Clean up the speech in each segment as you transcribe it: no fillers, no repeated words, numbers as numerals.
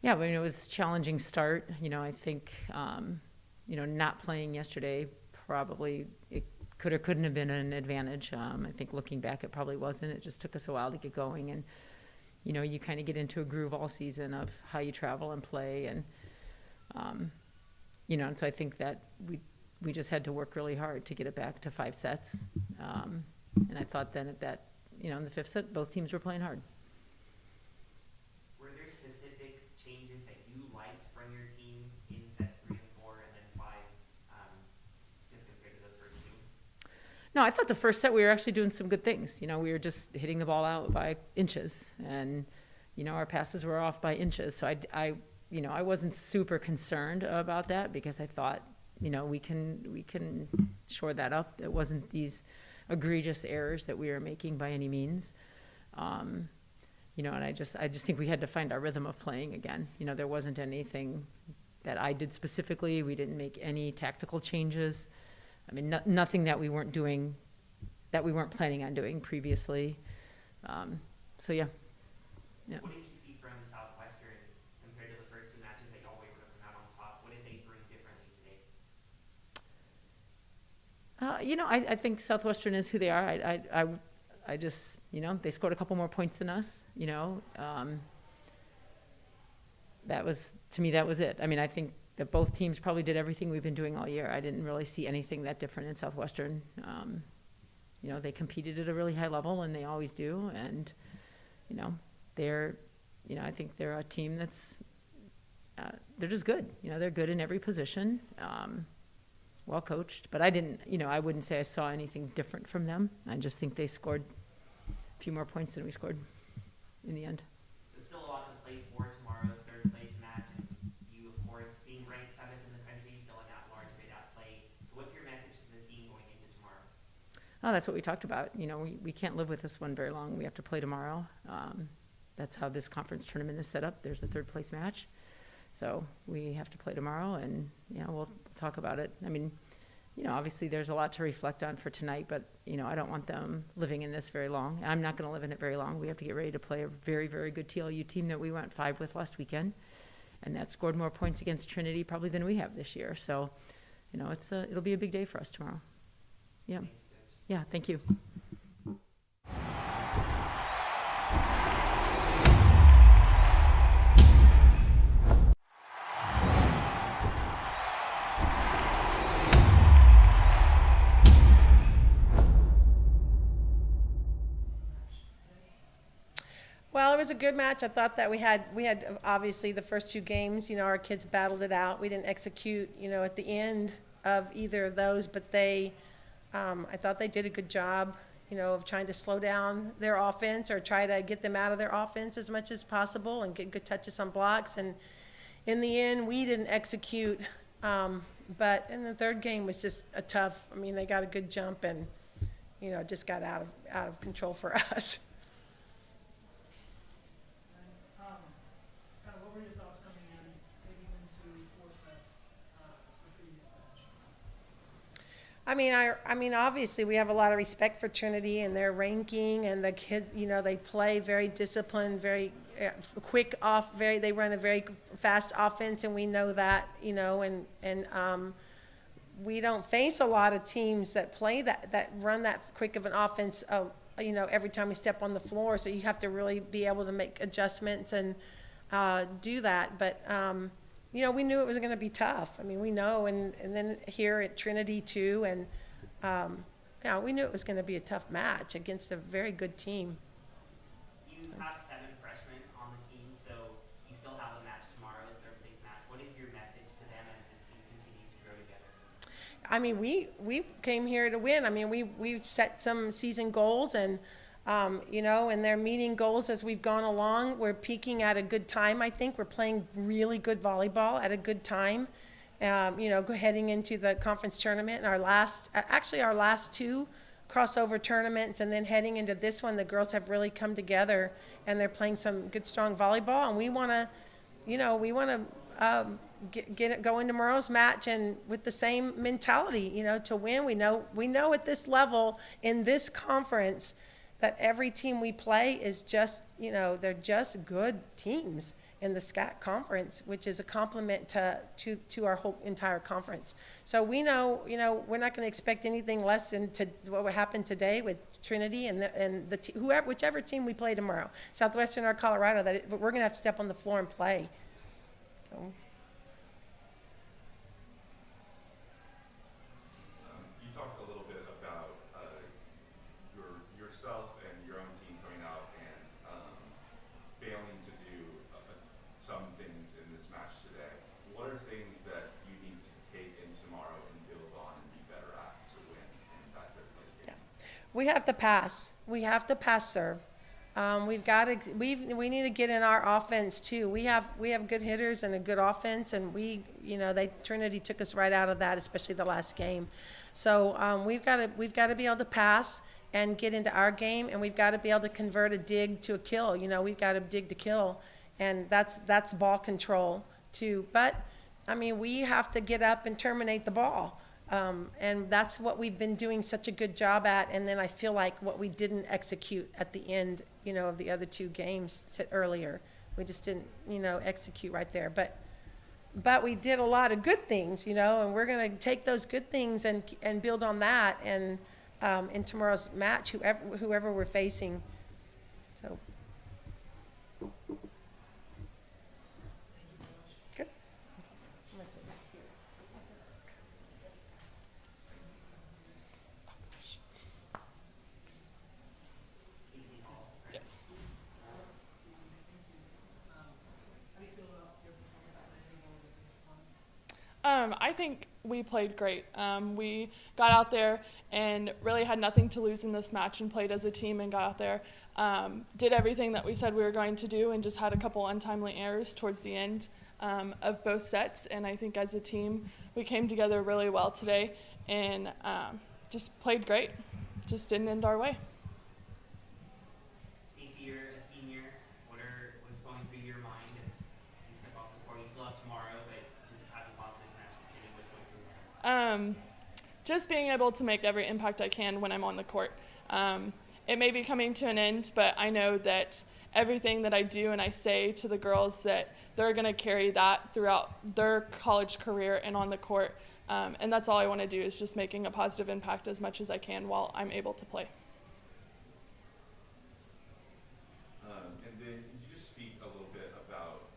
Yeah, I mean, it was a challenging start. I think, not playing yesterday probably it could or couldn't have been an advantage. I think looking back, it probably wasn't. It just took us a while to get going, and you kind of get into a groove all season of how you travel and play, and so I think that we just had to work really hard to get it back to 5 sets, and I thought then at that, in the 5th set, both teams were playing hard. Were there specific changes that you liked from your team in sets 3 and 4 and then 5, just compared to those first two? No, I thought the first set we were actually doing some good things. We were just hitting the ball out by inches, and our passes were off by inches. So I wasn't super concerned about that because I thought, we can shore that up. It wasn't these egregious errors that we were making by any means. And I just think we had to find our rhythm of playing again. There wasn't anything that I did specifically. We didn't make any tactical changes. I mean, nothing that we weren't doing, that we weren't planning on doing previously. So yeah. What did you see from Southwestern compared to the first 2 matches that y'all were able to come out on top? What did they bring differently today? I think Southwestern is who they are. I just, they scored a couple more points than us. That was, to me, that was it. I mean, I think that both teams probably did everything we've been doing all year. I didn't really see anything that different in Southwestern. They competed at a really high level, and they always do. And, they're, I think they're a team that's, they're just good. They're good in every position, well coached. But I didn't, I wouldn't say I saw anything different from them. I just think they scored a few more points than we scored in the end. There's still a lot to play for tomorrow, third place match, and you, of course, being ranked 7th in the country, still in that large bid at play. So what's your message to the team going into tomorrow? Oh, that's what we talked about. We can't live with this one very long. We have to play tomorrow. That's how this conference tournament is set up. There's a third place match. So we have to play tomorrow, and, we'll talk about it. I mean, obviously there's a lot to reflect on for tonight, but, I don't want them living in this very long. I'm not going to live in it very long. We have to get ready to play a very, very good TLU team that we went 5 with last weekend, and that scored more points against Trinity probably than we have this year. So, it'll be a big day for us tomorrow. Yeah. Yeah, thank you. Well, it was a good match. I thought that we had obviously the first 2 games, our kids battled it out. We didn't execute, at the end of either of those, but I thought they did a good job, of trying to slow down their offense or try to get them out of their offense as much as possible and get good touches on blocks. And in the end, we didn't execute, but in the third game was just a tough. I mean, they got a good jump and, just got out of control for us. What were your thoughts coming in, taking into 4 sets the previous match? I mean, obviously we have a lot of respect for Trinity and their ranking, and the kids, they play very disciplined, very quick off, they run a very fast offense, and we know that, and we don't face a lot of teams that play that run that quick of an offense, every time we step on the floor. So you have to really be able to make adjustments and do that. But, we knew it was going to be tough. I mean, we know, and then here at Trinity too, and we knew it was going to be a tough match against a very good team. You have 7 freshmen on the team, so you still have a match tomorrow, the third place match. What is your message to them as this team continues to grow together? I mean, we came here to win. I mean, we set some season goals, and and they're meeting goals as we've gone along. We're peaking at a good time, I think. We're playing really good volleyball at a good time, heading into the conference tournament. And our last 2 crossover tournaments, and then heading into this one, the girls have really come together, and they're playing some good, strong volleyball. And we want to, go into tomorrow's match and with the same mentality, to win. We know at this level in this conference that every team we play is just, they're just good teams. in the SCAC conference, which is a compliment to our whole entire conference. So we know, we're not going to expect anything less than what happened today with Trinity and whichever team we play tomorrow, Southwestern or Colorado. But we're going to have to step on the floor and play. So. You talked a little bit about yourself and your own team coming out and failing to do some things in this match today. What are things that you need to take in tomorrow and build on and be better at to win in that third place game? Yeah. We have to pass. We have to pass serve. We need to get in our offense too. We have good hitters and a good offense, and Trinity took us right out of that, especially the last game. So we've got to be able to pass and get into our game, and we've got to be able to convert a dig to a kill. We've got to dig to kill, and that's ball control too. But I mean, we have to get up and terminate the ball. And that's what we've been doing such a good job at. And then I feel like what we didn't execute at the end, of the other two games earlier, we just didn't, execute right there. But we did a lot of good things, and we're going to take those good things and build on that. And in tomorrow's match, whoever we're facing. So. Good. Yes. I think we played great. We got out there and really had nothing to lose in this match and played as a team and got out there, did everything that we said we were going to do, and just had a couple untimely errors towards the end of both sets. And I think as a team, we came together really well today and just played great. Just didn't end our way. Casey, you're a senior. What's going through your mind as you step off the court? You still have tomorrow, but just having lost this match, what's going through that? Just being able to make every impact I can when I'm on the court. It may be coming to an end, but I know that everything that I do and I say to the girls, that they're going to carry that throughout their college career and on the court. And that's all I want to do, is just making a positive impact as much as I can while I'm able to play. And then can you just speak a little bit about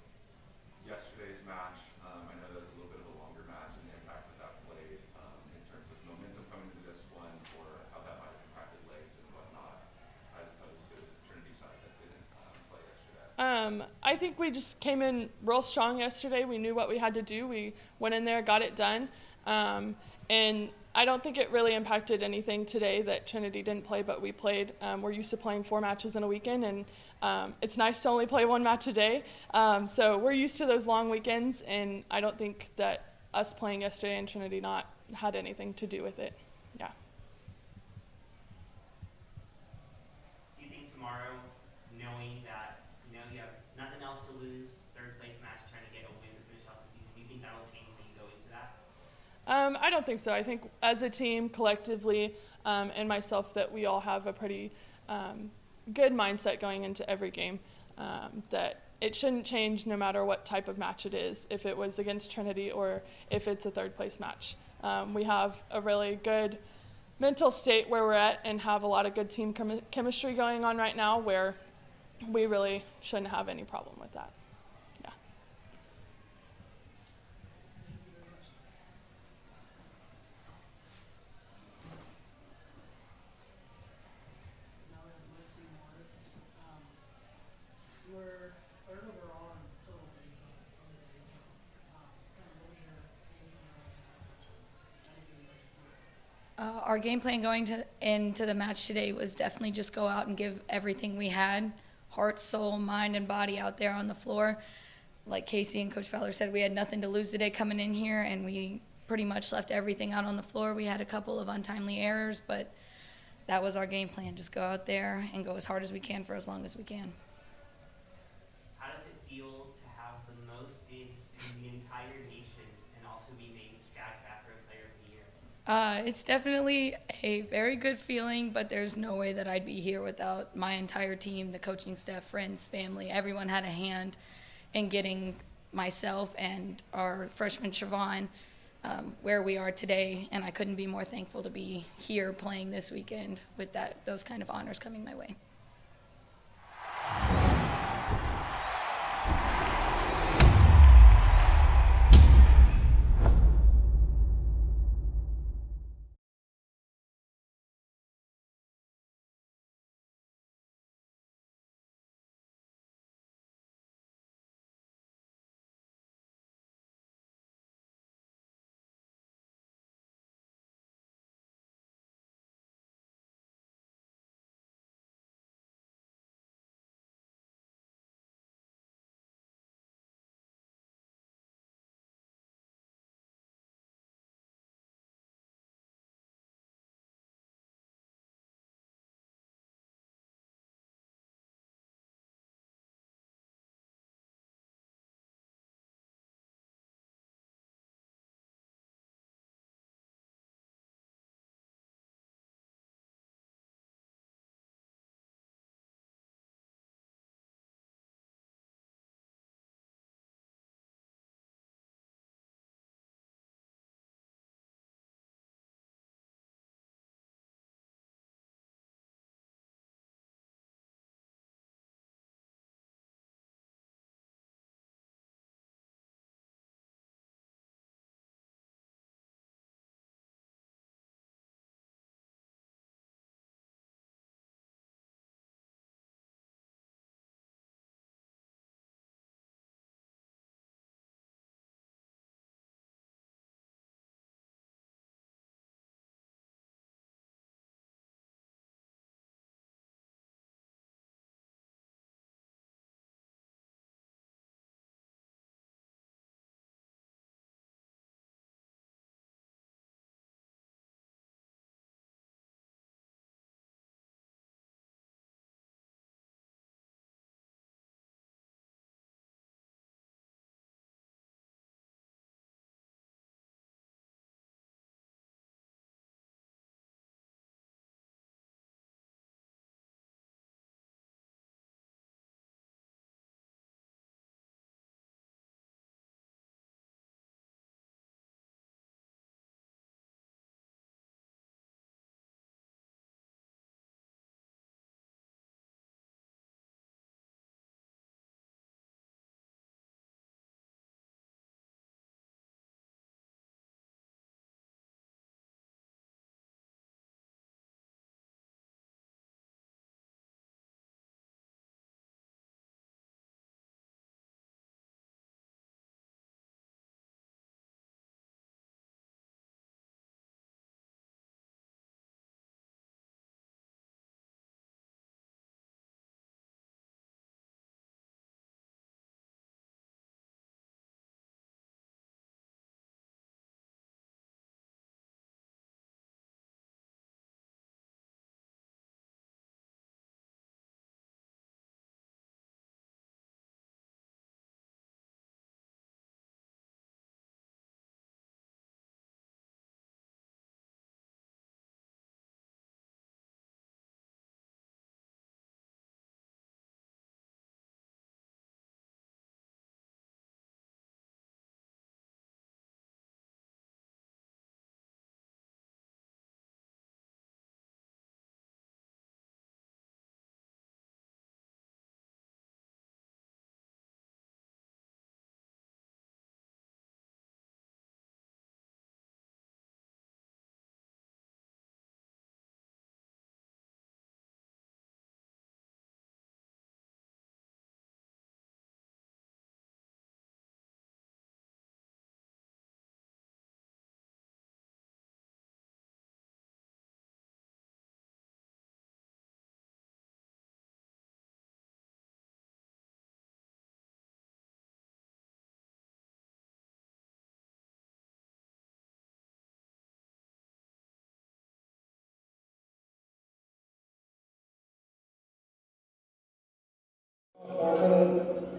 yesterday's match? I know that was a little bit of a longer match and the impact that played in terms of momentum coming into this one, or how that might have impacted legs and whatnot, as opposed to the Trinity side that didn't play yesterday. I think we just came in real strong yesterday. We knew what we had to do. We went in there, got it done. And I don't think it really impacted anything today that Trinity didn't play, but we played. We're used to playing 4 matches in a weekend, and it's nice to only play 1 match a day. So we're used to those long weekends, and I don't think that us playing yesterday and Trinity not had anything to do with it. Yeah. Do you think tomorrow, knowing that you have nothing else to lose, third place match, trying to get a win to finish off the season, do you think that'll change when you go into that? I don't think so. I think as a team, collectively, and myself, that we all have a pretty good mindset going into every game, that it shouldn't change no matter what type of match it is, if it was against Trinity or if it's a third place match. We have a really good mental state where we're at and have a lot of good team chemistry going on right now, where we really shouldn't have any problem with that. Yeah. Now we have Lucy Morris. You were third overall in total days on the day, so kind of what was your game plan against that match? How did you execute? Our game plan going into the match today was definitely just go out and give everything we had, heart, soul, mind, and body out there on the floor. Like Casey and Coach Fowler said, we had nothing to lose today coming in here, and we pretty much left everything out on the floor. We had a couple of untimely errors, but that was our game plan. Just go out there and go as hard as we can for as long as we can. How does it feel to have the most digs in the entire nation and also be named SCAC Backroom Player of the Year? It's definitely a very good feeling, but there's no way that I'd be here without my entire team, the coaching staff, friends, family. Everyone had a hand in getting myself and our freshman Siobhan where we are today, and I couldn't be more thankful to be here playing this weekend with those kind of honors coming my way.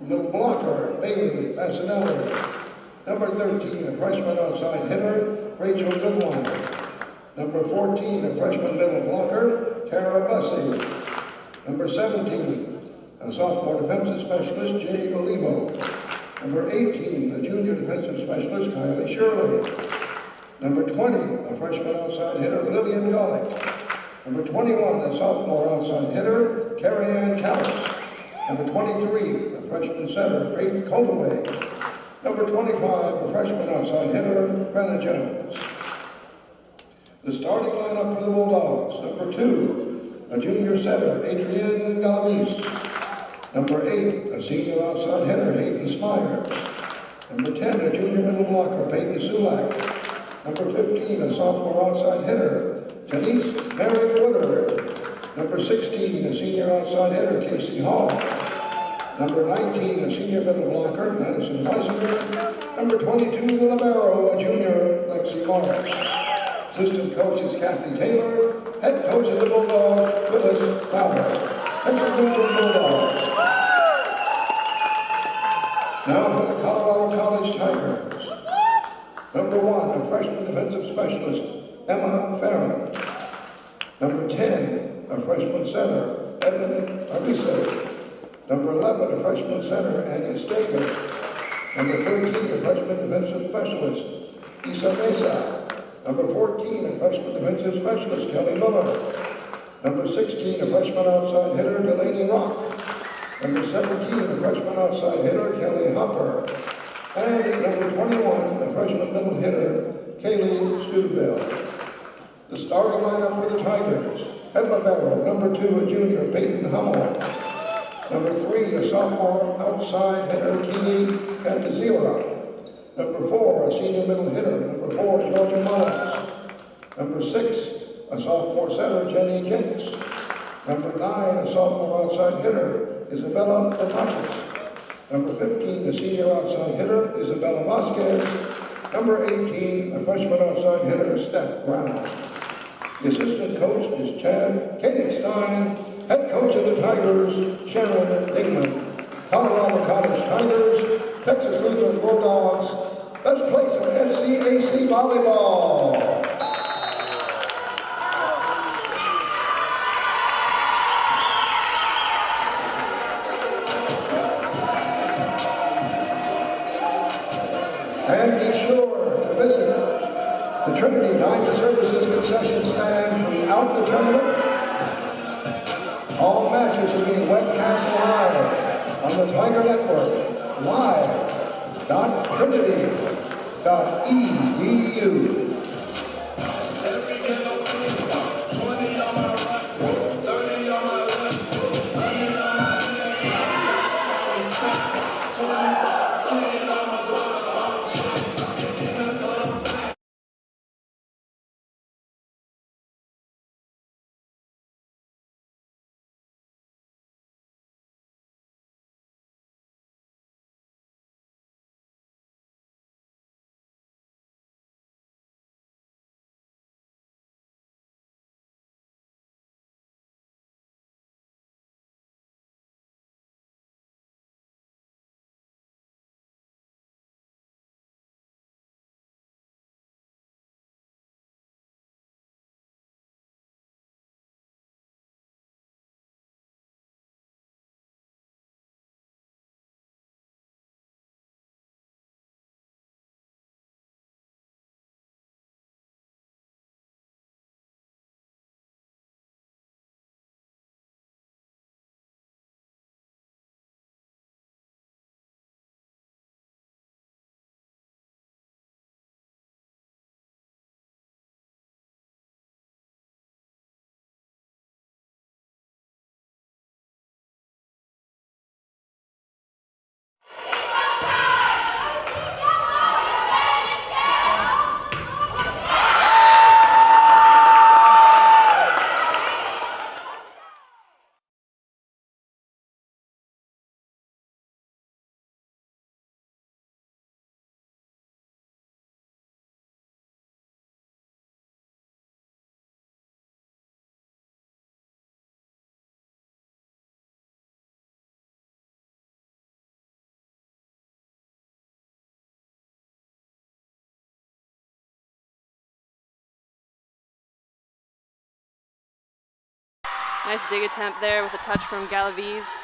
Middle blocker, Bailey Bassinelli. Number 13, a freshman outside hitter, Rachel Goodwine. Number 14, a freshman middle blocker, Kara Bussey. Number 17, a sophomore defensive specialist, Jay Olivo. Number 18, a junior defensive specialist, Kylie Shirley. Number 20, a freshman outside hitter, Lillian Golick. Number 21, a sophomore outside hitter, Carrie Ann Callis. Number 23, a freshman center, Faith Coldaway. Number 25, a freshman outside hitter, Brenna Jones. The starting lineup for the Bulldogs: number 2, a junior center, Adrienne Galavis. Number 8, a senior outside hitter, Hayden Smyers. Number 10, a junior middle blocker, Peyton Sulak. Number 15, a sophomore outside hitter, Denise Mary Woodard. Number 16, a senior outside hitter, Casey Hall. Number 19, a senior middle blocker, Madison Weisinger. Number 22, the libero, a junior, Lexi Marsh. Assistant coach is Kathy Taylor. Head coach of the Bulldogs, Phyllis Fowler. Texas Lutheran Bulldogs. Now for the Colorado College Tigers. Number 1, a freshman defensive specialist, Emma Farron. Number 10, a freshman center, Evan Arise. Number 11, a freshman center, Annie Stager. Number 13, a freshman defensive specialist, Isa Mesa. Number 14, a freshman defensive specialist, Kelly Miller. Number 16, a freshman outside hitter, Delaney Rock. Number 17, a freshman outside hitter, Kelly Hopper. And at number 21, the freshman middle hitter, Kaylee Studeville. The starting lineup for the Tigers: head libero, number 2, a junior, Peyton Hummel. Number 3, a sophomore outside hitter, Keely Cantazira. Number 4, a senior middle hitter, number 4, Georgia Mullins. Number 6, a sophomore center, Jenny Jenks. Number 9, a sophomore outside hitter, Isabella Patachis. Number 15, a senior outside hitter, Isabella Vasquez. Number 18, a freshman outside hitter, Steph Brown. The assistant coach is Chad Koenigstein. Head coach of the Tigers, Sharon Dingman. Colorado College Tigers, Texas Lutheran Bulldogs. Let's play some SCAC volleyball. And be sure to visit the Trinity Diner Services concession stand throughout the tournament. All matches are being webcast live on the Tiger Network, live.trinity.edu. Nice dig attempt there with a touch from Galaviz.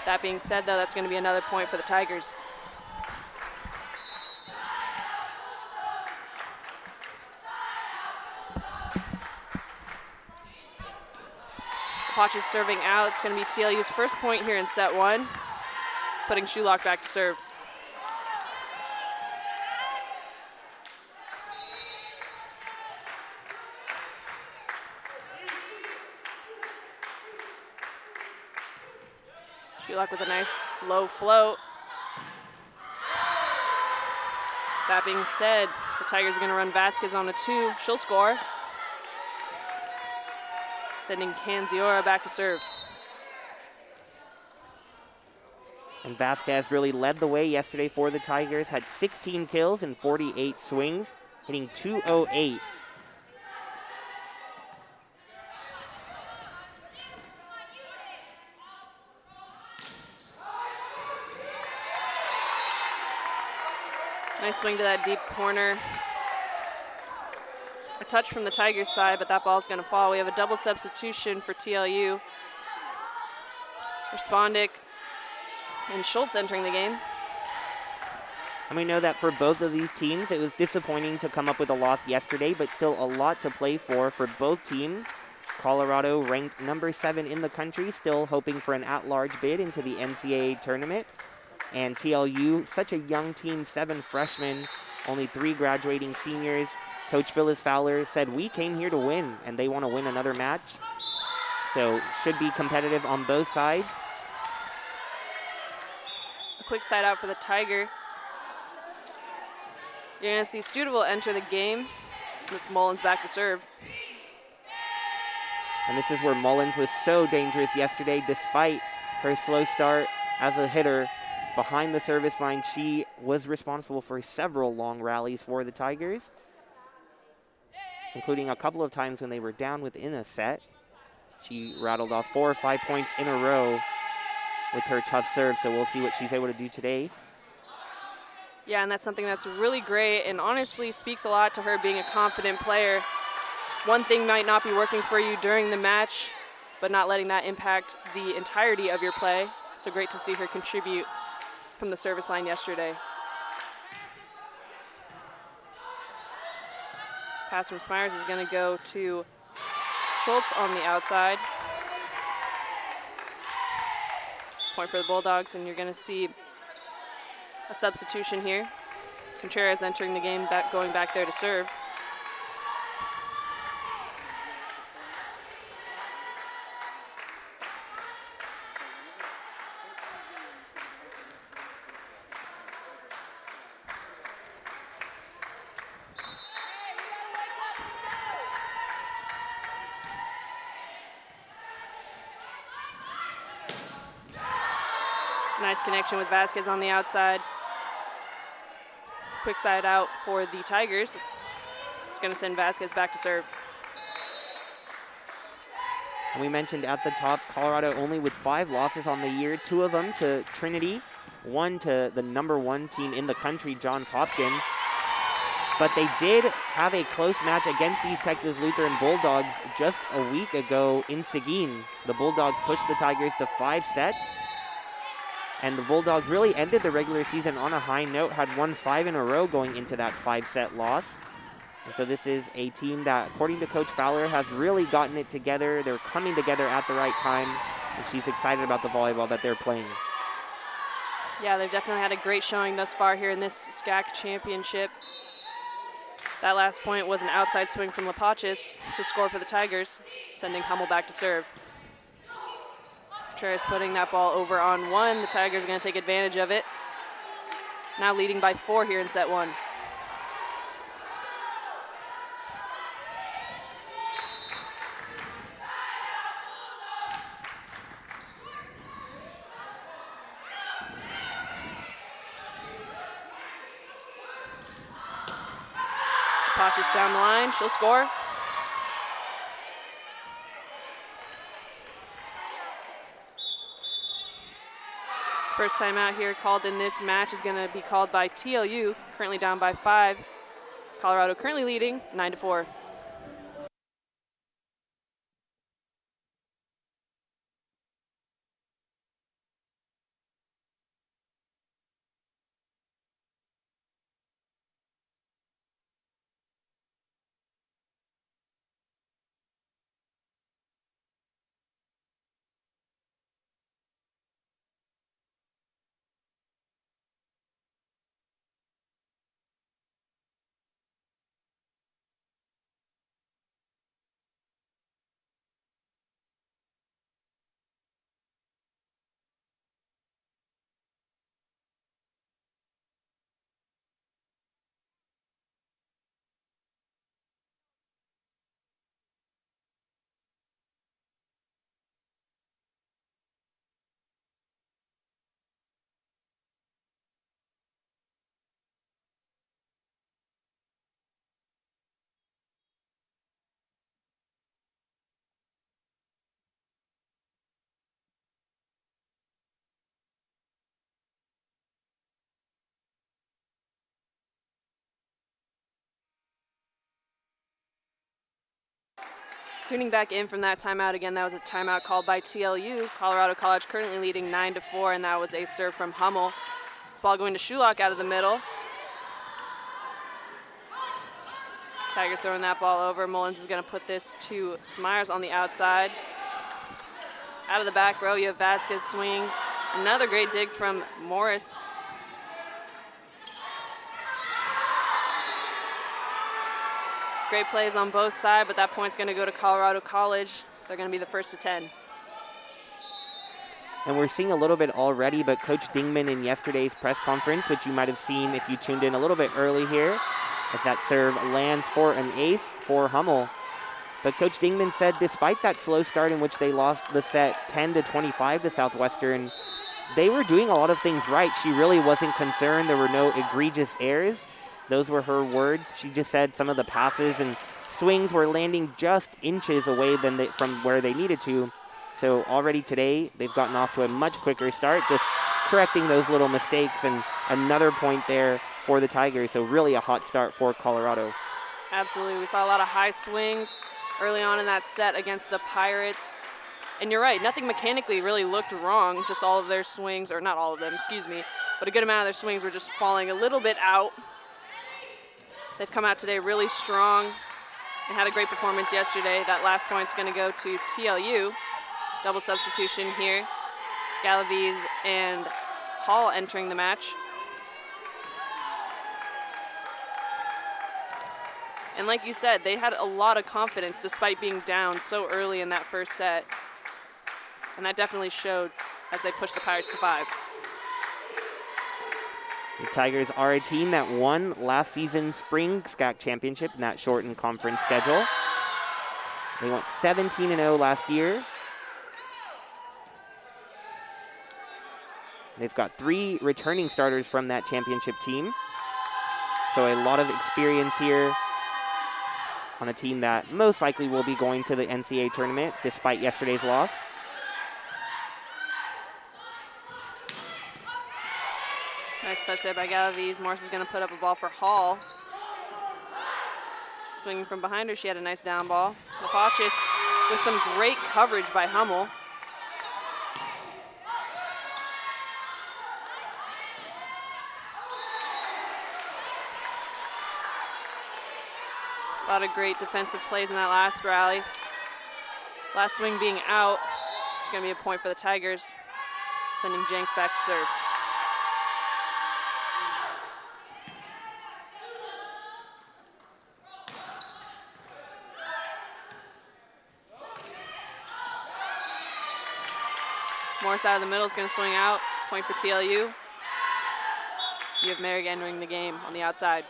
That being said, though, that's going to be another point for the Tigers. Potch serving out. It's going to be TLU's first point here in set one, putting Shulock back to serve. Shulock with a nice low float. That being said, the Tigers are going to run Vasquez on a 2. She'll score, sending Canziora back to serve. And Vasquez really led the way yesterday for the Tigers, had 16 kills and 48 swings, hitting .208. Nice swing to that deep corner. A touch from the Tigers side, but that ball's going to fall. We have a double substitution for TLU. Respondic and Schultz entering the game. And we know that for both of these teams, it was disappointing to come up with a loss yesterday, but still a lot to play for both teams. Colorado ranked number 7 in the country, still hoping for an at-large bid into the NCAA tournament. And TLU, such a young team, 7 freshmen, only 3 graduating seniors. Coach Phyllis Fowler said, we came here to win, and they want to win another match. So should be competitive on both sides. A quick side out for the Tiger. You're going to see Studeville enter the game. It's Mullins back to serve. And this is where Mullins was so dangerous yesterday, despite her slow start as a hitter. Behind the service line, she was responsible for several long rallies for the Tigers, including a couple of times when they were down within a set. She rattled off 4 or 5 points in a row with her tough serve, so we'll see what she's able to do today. Yeah, and that's something that's really great and honestly speaks a lot to her being a confident player. One thing might not be working for you during the match, but not letting that impact the entirety of your play. So great to see her contribute from the service line yesterday. Pass from Smyers is going to go to Schultz on the outside. Point for the Bulldogs, and you're going to see a substitution here. Contreras entering the game, going back there to serve. Nice connection with Vasquez on the outside. Quick side out for the Tigers. It's going to send Vasquez back to serve. And we mentioned at the top, Colorado only with 5 losses on the year, 2 of them to Trinity, 1 to the number 1 team in the country, Johns Hopkins. But they did have a close match against these Texas Lutheran Bulldogs just a week ago in Seguin. The Bulldogs pushed the Tigers to 5 sets. And the Bulldogs really ended the regular season on a high note, had won 5 in a row going into that 5-set loss. And so this is a team that, according to Coach Fowler, has really gotten it together. They're coming together at the right time, and she's excited about the volleyball that they're playing. Yeah, they've definitely had a great showing thus far here in this SCAC championship. That last point was an outside swing from Lapachis to score for the Tigers, sending Hummel back to serve. Contreras putting that ball over on 1. The Tigers are going to take advantage of it. Now leading by 4 here in set 1. Lapachis down the line. She'll score. First time out here called in this match is going to be called by TLU, currently down by 5. Colorado currently leading 9-4. Tuning back in from that timeout again, that was a timeout called by TLU. Colorado College currently leading 9-4, and that was a serve from Hummel. This ball going to Shulock out of the middle. Tigers throwing that ball over. Mullins is going to put this to Smyers on the outside. Out of the back row, you have Vasquez swing. Another great dig from Morris. Great plays on both sides, but that point's going to go to Colorado College. They're going to be the first to 10. And we're seeing a little bit already, but Coach Dingman in yesterday's press conference, which you might have seen if you tuned in a little bit early here, as that serve lands for an ace for Hummel. But Coach Dingman said despite that slow start in which they lost the set 10-25 to Southwestern, they were doing a lot of things right. She really wasn't concerned. There were no egregious errors. Those were her words. She just said some of the passes and swings were landing just inches away from where they needed to. So already today, they've gotten off to a much quicker start, just correcting those little mistakes, and another point there for the Tigers. So really a hot start for Colorado. Absolutely. We saw a lot of high swings early on in that set against the Pirates. And you're right, nothing mechanically really looked wrong. Just all of their swings, or not all of them, excuse me, but a good amount of their swings were just falling a little bit out. They've come out today really strong and had a great performance yesterday. That last point's going to go to TLU. Double substitution here. Galaviz and Hall entering the match. And like you said, they had a lot of confidence despite being down so early in that first set. And that definitely showed as they pushed the Pirates to 5. The Tigers are a team that won last season's spring SCAC championship in that shortened conference schedule. They went 17-0 last year. They've got 3 returning starters from that championship team. So a lot of experience here on a team that most likely will be going to the NCAA tournament despite yesterday's loss. Nice touch there by Galaviz. Morris is going to put up a ball for Hall. Swinging from behind her, she had a nice down ball. Lapachis with some great coverage by Hummel. A lot of great defensive plays in that last rally. Last swing being out. It's going to be a point for the Tigers, sending Jenks back to serve. Morris out of the middle is going to swing out. Point for TLU. You have Merrick entering the game on the outside.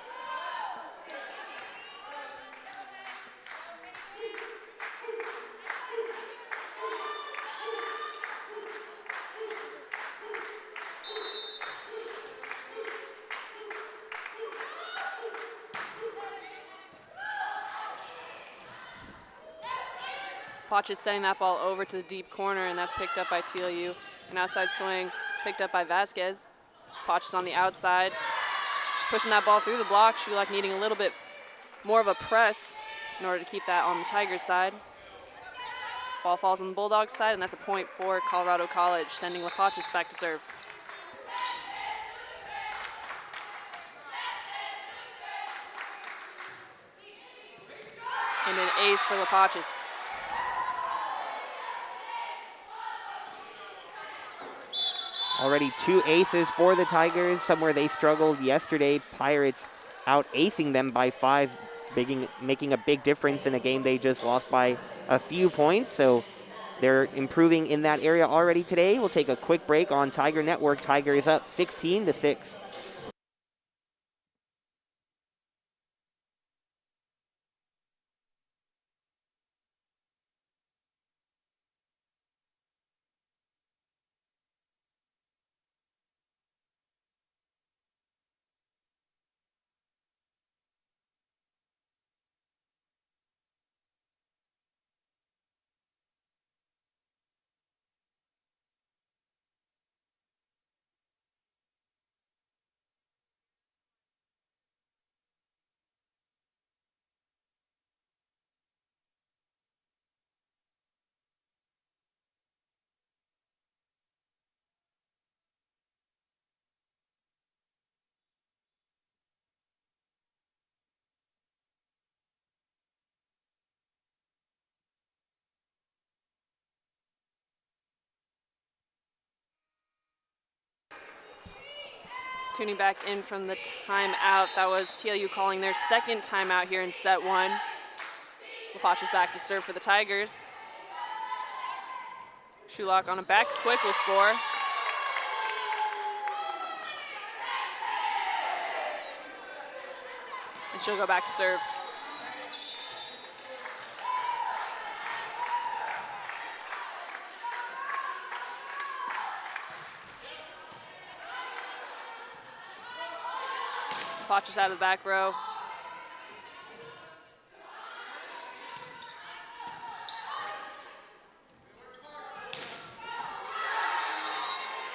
Potch is setting that ball over to the deep corner, and that's picked up by TLU. An outside swing picked up by Vasquez. Potch is on the outside, pushing that ball through the block. Shulock needing a little bit more of a press in order to keep that on the Tigers' side. Ball falls on the Bulldogs' side, and that's a point for Colorado College, sending Lapachis back to serve. And an ace for Lapachis. Already 2 aces for the Tigers, somewhere they struggled yesterday. Pirates out-acing them by 5, making a big difference in a game they just lost by a few points. So they're improving in that area already today. We'll take a quick break on Tiger Network. Tigers up 16-6. Tuning back in from the timeout. That was TLU calling their second timeout here in set one. LaPache is back to serve for the Tigers. Shulock on a back quick will score. And she'll go back to serve. LaPache is out of the back row.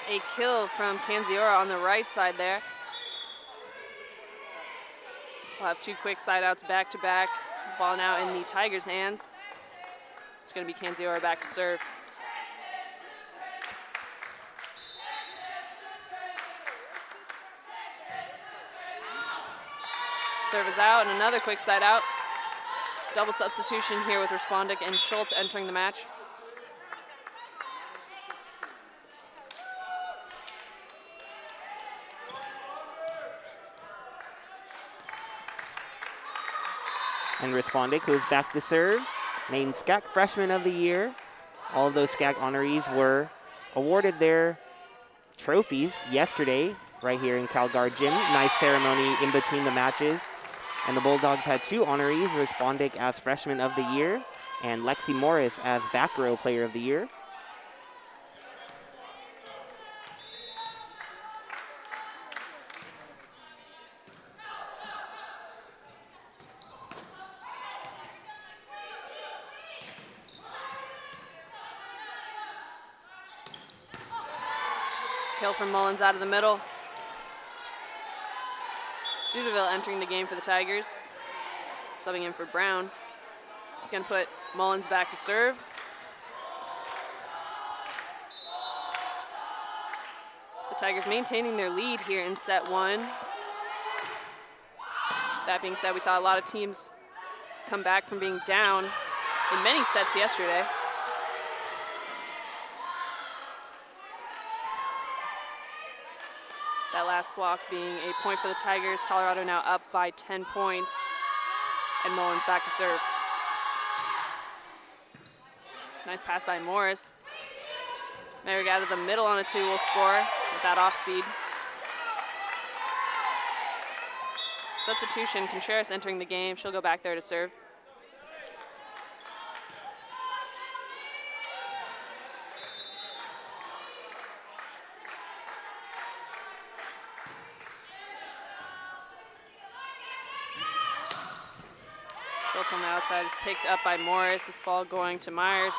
A kill from Canziora on the right side there. We'll have two quick side outs back to back. Ball now in the Tigers' hands. It's going to be Canziora back to serve. Serve is out, and another quick side out. Double substitution here with Respondic and Schultz entering the match. And Respondic, who is back to serve, named SCAC Freshman of the Year. All of those SCAC honorees were awarded their trophies yesterday right here in CalGuard Gym. Nice ceremony in between the matches. And the Bulldogs had two honorees, Respondic as Freshman of the Year and Lexi Morris as Back Row Player of the Year. Kill from Mullins out of the middle. Sudaville entering the game for the Tigers. Subbing in for Brown. He's going to put Mullins back to serve. The Tigers maintaining their lead here in set one. That being said, we saw a lot of teams come back from being down in many sets yesterday. That last block being a point for the Tigers. Colorado now up by 10 points. And Mullins back to serve. Nice pass by Morris. Merrick out of the middle on a two will score with that off speed. Substitution, Contreras entering the game. She'll go back there to serve. Schultz on the outside is picked up by Morris. This ball going to Myers.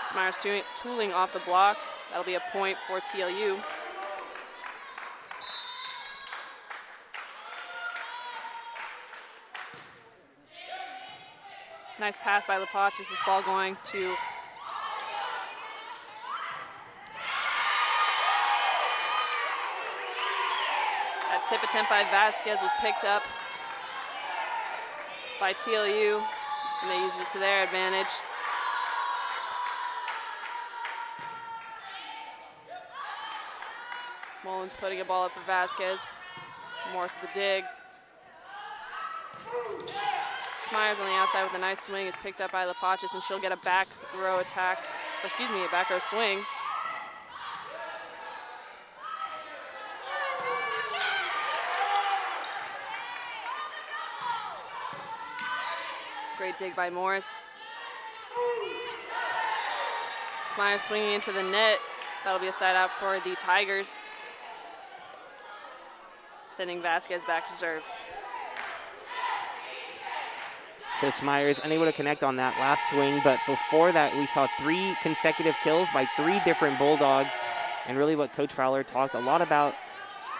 It's Myers tooling off the block. That'll be a point for TLU. Nice pass by LaPache. This ball going to tip attempt by Vasquez was picked up by TLU, and they used it to their advantage. Mullins putting a ball up for Vasquez. Morris with the dig. Smyers on the outside with a nice swing is picked up by LaPache, and she'll get a back row attack, or excuse me, a back row swing. Great dig by Morris. Smyers swinging into the net. That'll be a side out for the Tigers. Sending Vasquez back to serve. So Smyers unable to connect on that last swing, but before that we saw 3 consecutive kills by 3 different Bulldogs. And really what Coach Fowler talked a lot about,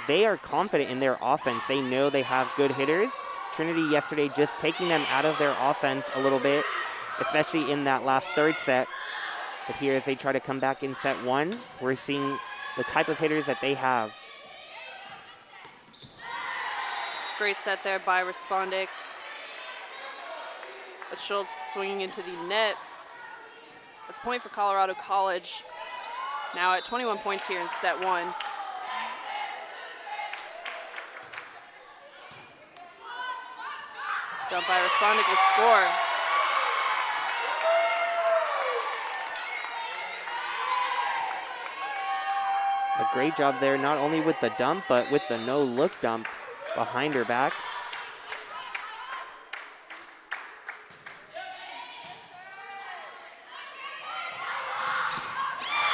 they are confident in their offense. They know they have good hitters. Trinity yesterday just taking them out of their offense a little bit, especially in that last third set. But here as they try to come back in set one, we're seeing the type of hitters that they have. Great set there by Respondic. But Schultz swinging into the net. That's a point for Colorado College. Now at 21 points here in set one. Dump by Respondent will score. A great job there, not only with the dump, but with the no-look dump behind her back.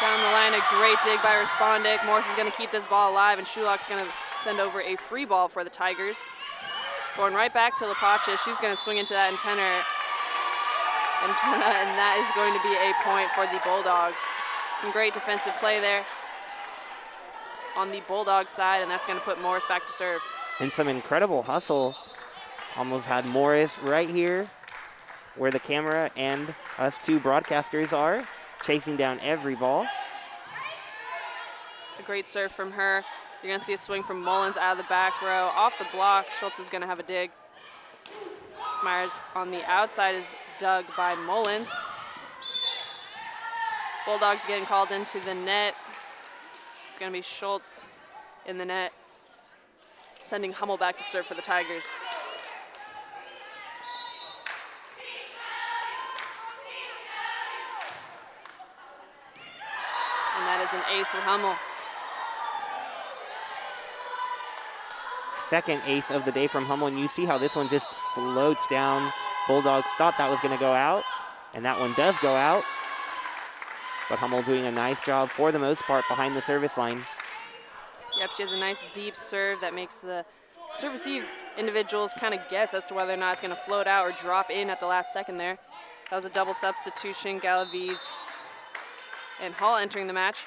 Down the line, a great dig by Respondic. Morse is going to keep this ball alive, and Shulock's going to send over a free ball for the Tigers. Going right back to LaPacha. She's going to swing into that antenna, and that is going to be a point for the Bulldogs. Some great defensive play there on the Bulldog side, and that's going to put Morris back to serve. And some incredible hustle. Almost had Morris right here where the camera and us two broadcasters are, chasing down every ball. A great serve from her. You're going to see a swing from Mullins out of the back row. Off the block, Schultz is going to have a dig. Smyers on the outside is dug by Mullins. Bulldogs getting called into the net. It's going to be Schultz in the net, sending Hummel back to serve for the Tigers. And that is an ace for Hummel. Second ace of the day from Hummel, and you see how this one just floats down. Bulldogs thought that was going to go out, and that one does go out. But Hummel doing a nice job for the most part behind the service line. Yep, she has a nice deep serve that makes the serve-receive individuals kind of guess as to whether or not it's going to float out or drop in at the last second there. That was a double substitution. Galaviz and Hall entering the match.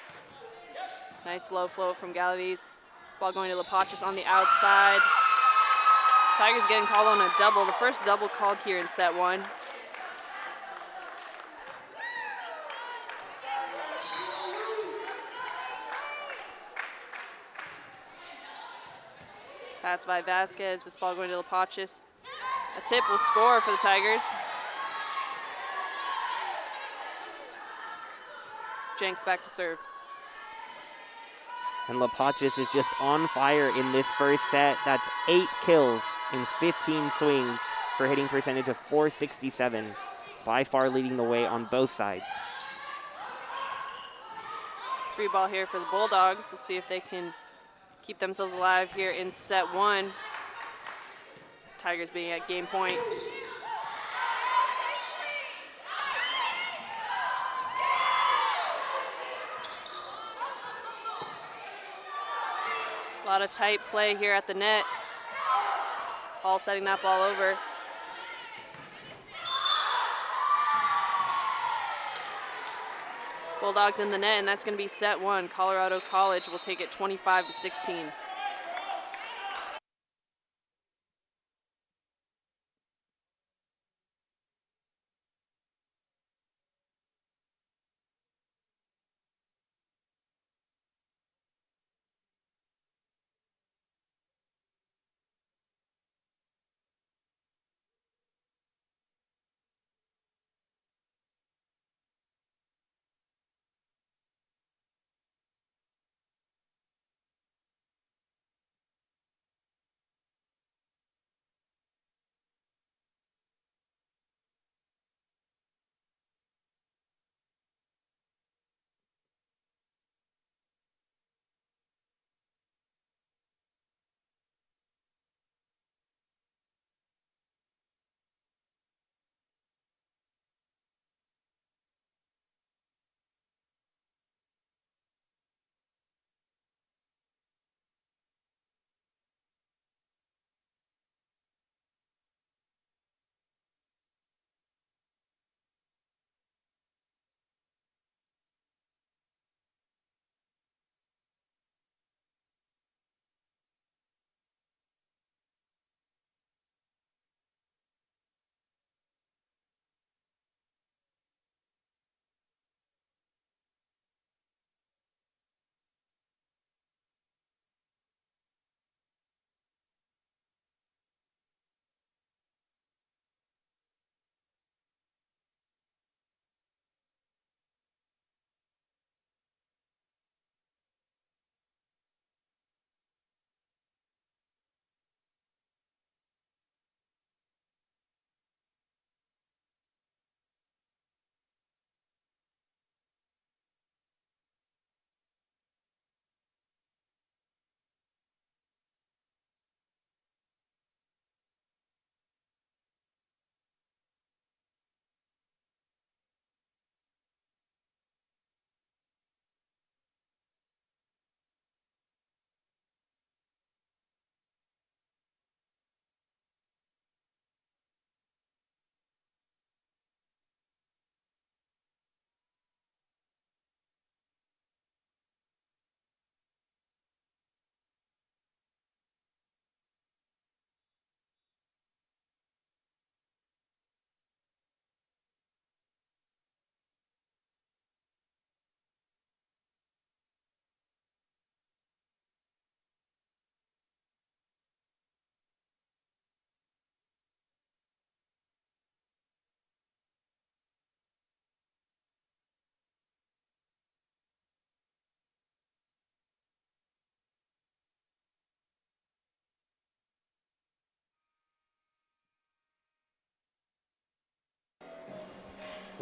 Nice low flow from Galaviz. This ball going to Lapachis on the outside. Tigers getting called on a double. The first double called here in set one. Pass by Vasquez. This ball going to Lapachis. A tip will score for the Tigers. Jenks back to serve. And Lapachis is just on fire in this first set. That's 8 kills in 15 swings for a hitting percentage of .467. By far leading the way on both sides. Free ball here for the Bulldogs. We'll see if they can keep themselves alive here in set one. Tigers being at game point. A lot of tight play here at the net. Hall setting that ball over. Bulldogs in the net, and that's going to be set one. Colorado College will take it 25-16.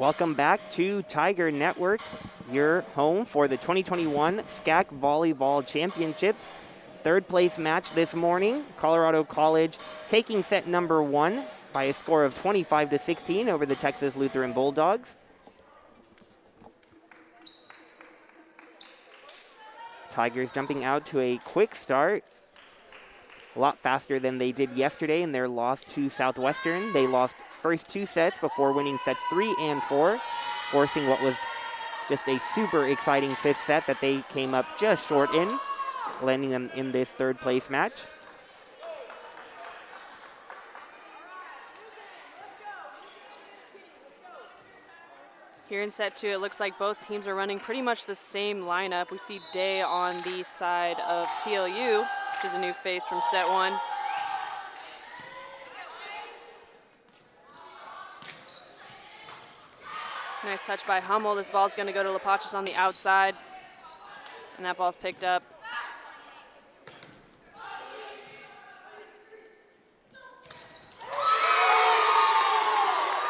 Welcome back to Tiger Network, your home for the 2021 SCAC Volleyball Championships. Third place match this morning, Colorado College taking set number 1 by a score of 25-16 over the Texas Lutheran Bulldogs. Tigers jumping out to a quick start, a lot faster than they did yesterday in their loss to Southwestern. They lost first 2 sets before winning sets 3 and 4, forcing what was just a super exciting 5th set that they came up just short in, landing them in this third place match. Here in set 2, it looks like both teams are running pretty much the same lineup. We see Day on the side of TLU, which is a new face from set 1. Nice touch by Hummel. This ball's going to go to Lapachis on the outside, and that ball's picked up.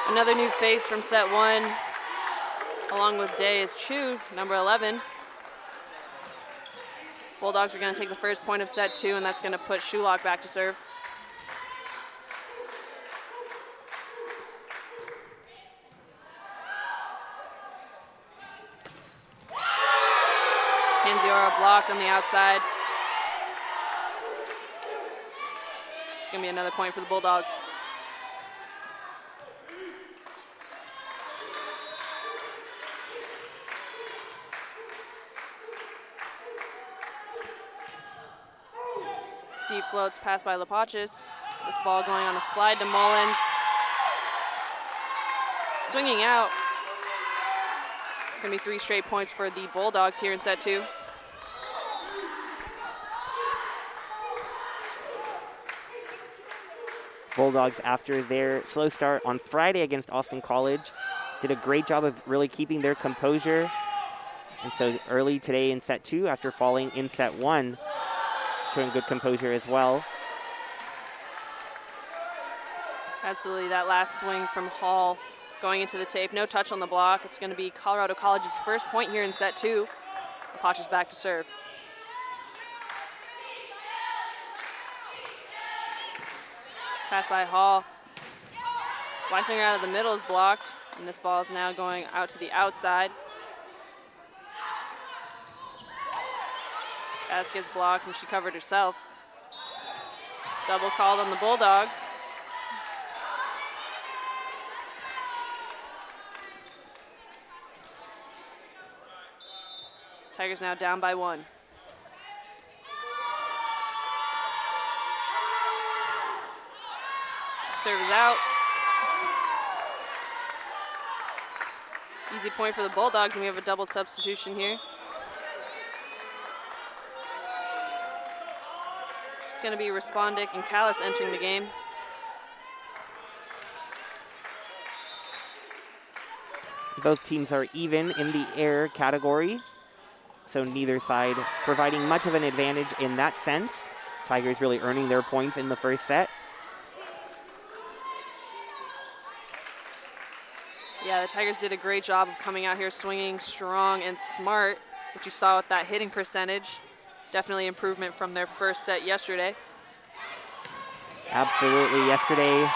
Another new face from set 1, along with Day, is Chu, number 11. Bulldogs are going to take the first point of set 2, and that's going to put Shulock back to serve. Kanziora blocked on the outside. It's going to be another point for the Bulldogs. Deep floats passed by Lapachis. This ball going on a slide to Mullins. Swinging out. It's going to be 3 straight points for the Bulldogs here in set 2. Bulldogs, after their slow start on Friday against Austin College, did a great job of really keeping their composure. And so early today in set 2, after falling in set 1, showing good composure as well. Absolutely, that last swing from Hall going into the tape. No touch on the block. It's going to be Colorado College's first point here in set 2. Lapachis back to serve. Pass by Hall. Weisinger out of the middle is blocked, and this ball is now going out to the outside. Pass gets blocked, and she covered herself. Double called on the Bulldogs. Tigers now down by 1. Serve is out. Easy point for the Bulldogs, and we have a double substitution here. It's going to be Respondic and Callis entering the game. Both teams are even in the air category, so neither side providing much of an advantage in that sense. Tigers really earning their points in the first set. Yeah, the Tigers did a great job of coming out here swinging strong and smart, which you saw with that hitting percentage. Definitely improvement from their first set yesterday. Absolutely. Yesterday,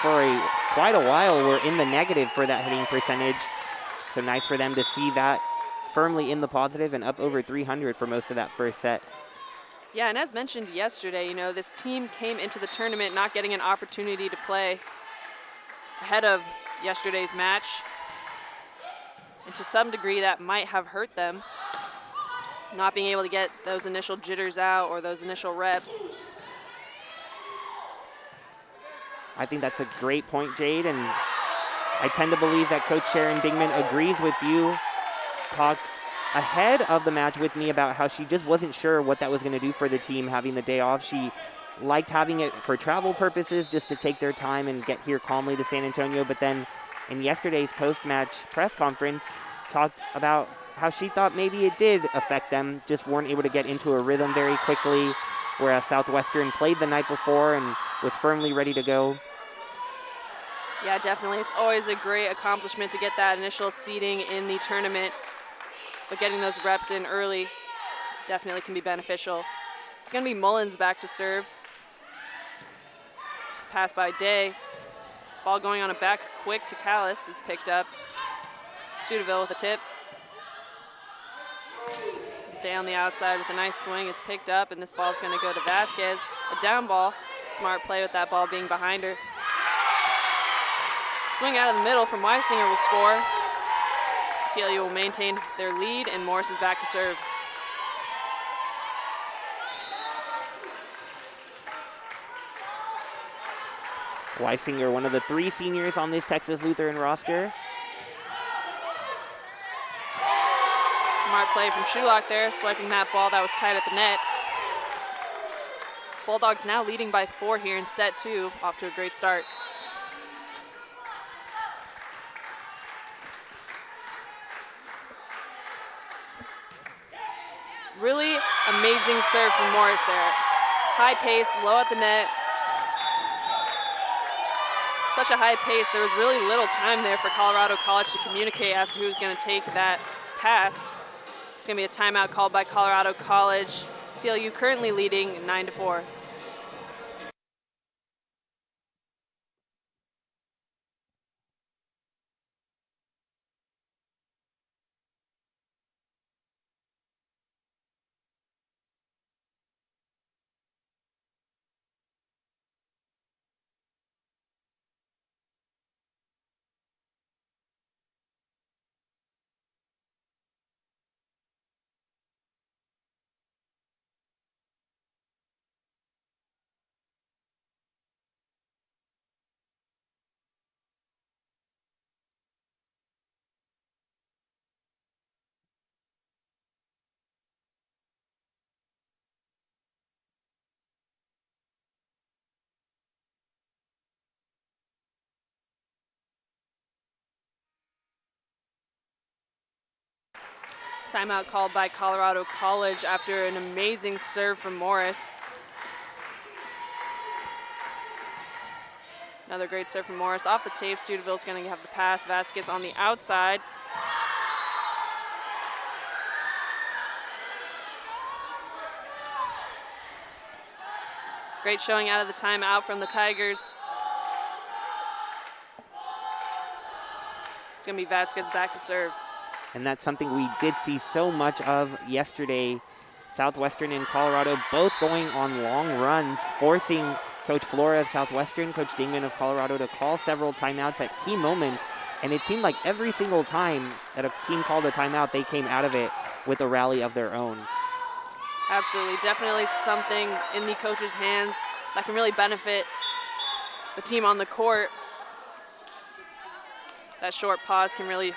for quite a while, we're in the negative for that hitting percentage. So nice for them to see that firmly in the positive and up over 300 for most of that first set. Yeah, and as mentioned yesterday, you know, this team came into the tournament not getting an opportunity to play ahead of yesterday's match. And to some degree, that might have hurt them, not being able to get those initial jitters out or those initial reps. I think that's a great point, Jade, and I tend to believe that Coach Sharon Dingman agrees with you. Talked ahead of the match with me about how she just wasn't sure what that was going to do for the team having the day off. She liked having it for travel purposes, just to take their time and get here calmly to San Antonio. But then in yesterday's post-match press conference, talked about how she thought maybe it did affect them, just weren't able to get into a rhythm very quickly, whereas Southwestern played the night before and was firmly ready to go. Yeah, definitely. It's always a great accomplishment to get that initial seeding in the tournament, but getting those reps in early definitely can be beneficial. It's going to be Mullins back to serve. Just a pass by Day. Ball going on a back quick to Callis is picked up. Studeville with a tip. Day on the outside with a nice swing is picked up, and this ball's going to go to Vasquez. A down ball. Smart play with that ball being behind her. Swing out of the middle from Weisinger will score. TLU will maintain their lead, and Morris is back to serve. Weisinger, one of the 3 seniors on this Texas Lutheran roster. Smart play from Shulock there, swiping that ball that was tight at the net. Bulldogs now leading by 4 here in set 2, off to a great start. Really amazing serve from Morris there. High pace, low at the net. Such a high pace, there was really little time there for Colorado College to communicate as to who's going to take that pass. It's going to be a timeout called by Colorado College. TLU currently leading 9-4. Timeout called by Colorado College after an amazing serve from Morris. Another great serve from Morris. Off the tape, Studeville's going to have the pass. Vasquez on the outside. Great showing out of the timeout from the Tigers. It's going to be Vasquez back to serve. And that's something we did see so much of yesterday. Southwestern and Colorado both going on long runs, forcing Coach Flora of Southwestern, Coach Dingman of Colorado to call several timeouts at key moments. And it seemed like every single time that a team called a timeout, they came out of it with a rally of their own. Absolutely, definitely something in the coach's hands that can really benefit the team on the court. That short pause can really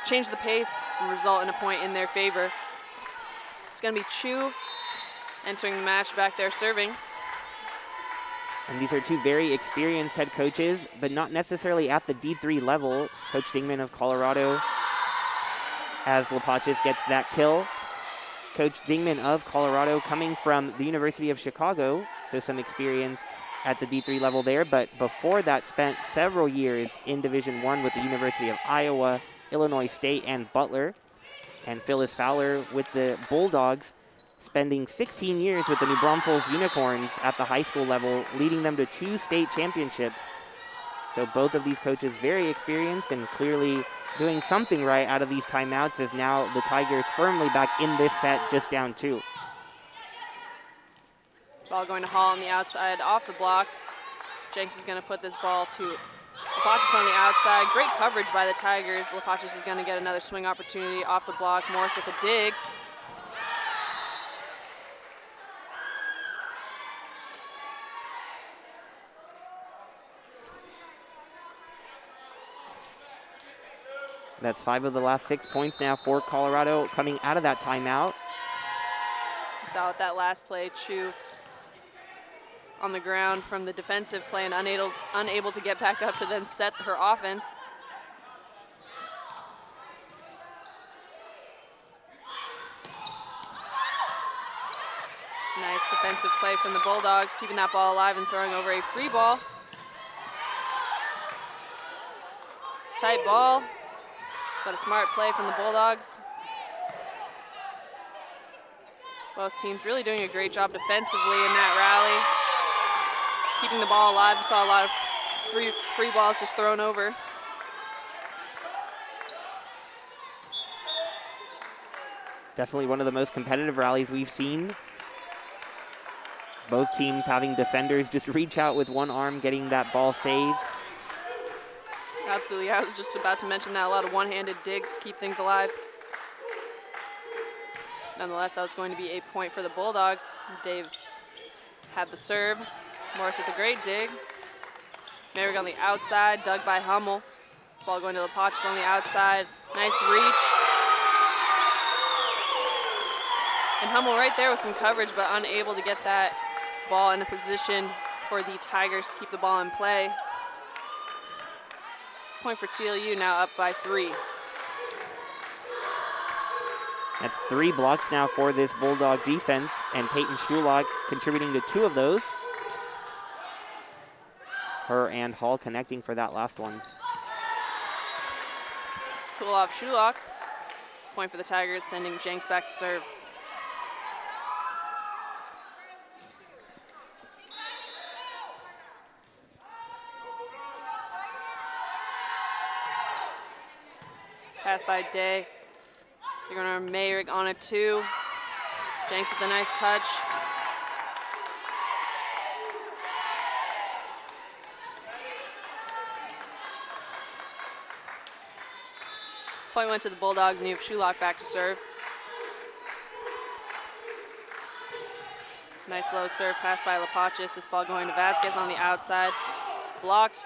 change the pace and result in a point in their favor. It's going to be Chu entering the match back there serving. And these are 2 very experienced head coaches, but not necessarily at the D3 level. Coach Dingman of Colorado, as Lapachis gets that kill. Coach Dingman of Colorado coming from the University of Chicago, so some experience at the D3 level there, but before that spent several years in Division I with the University of Iowa, Illinois State, and Butler. And Phyllis Fowler with the Bulldogs, spending 16 years with the New Braunfels Unicorns at the high school level, leading them to 2 state championships. So both of these coaches very experienced and clearly doing something right out of these timeouts, as now the Tigers firmly back in this set, just down 2. Ball going to Hall on the outside off the block. Jenks is going to put this ball to Lapachis on the outside. Great coverage by the Tigers. Lapachis is going to get another swing opportunity off the block. Morris with a dig. That's 5 of the last 6 points now for Colorado coming out of that timeout. Saw with that last play, Chu on the ground from the defensive play and unable to get back up to then set her offense. Nice defensive play from the Bulldogs, keeping that ball alive and throwing over a free ball. Tight ball, but a smart play from the Bulldogs. Both teams really doing a great job defensively in that rally. Keeping the ball alive. We saw a lot of free balls just thrown over. Definitely one of the most competitive rallies we've seen. Both teams having defenders just reach out with one arm, getting that ball saved. Absolutely, I was just about to mention that. A lot of one-handed digs to keep things alive. Nonetheless, that was going to be a point for the Bulldogs. Dave had the serve. Morris with a great dig. Merrick on the outside, dug by Hummel. This ball going to Lapachis on the outside. Nice reach. And Hummel right there with some coverage, but unable to get that ball in a position for the Tigers to keep the ball in play. Point for TLU, now up by 3. That's 3 blocks now for this Bulldog defense, and Peyton Shulock contributing to 2 of those. Her and Hall connecting for that last one. Tool off Shulock. Point for the Tigers, sending Jenks back to serve. Pass by Day. They're going to Mayrig on a 2. Jenks with a nice touch. Point went to the Bulldogs, and you have Shulock back to serve. Nice low serve pass by Lapachis. This ball going to Vasquez on the outside. Blocked,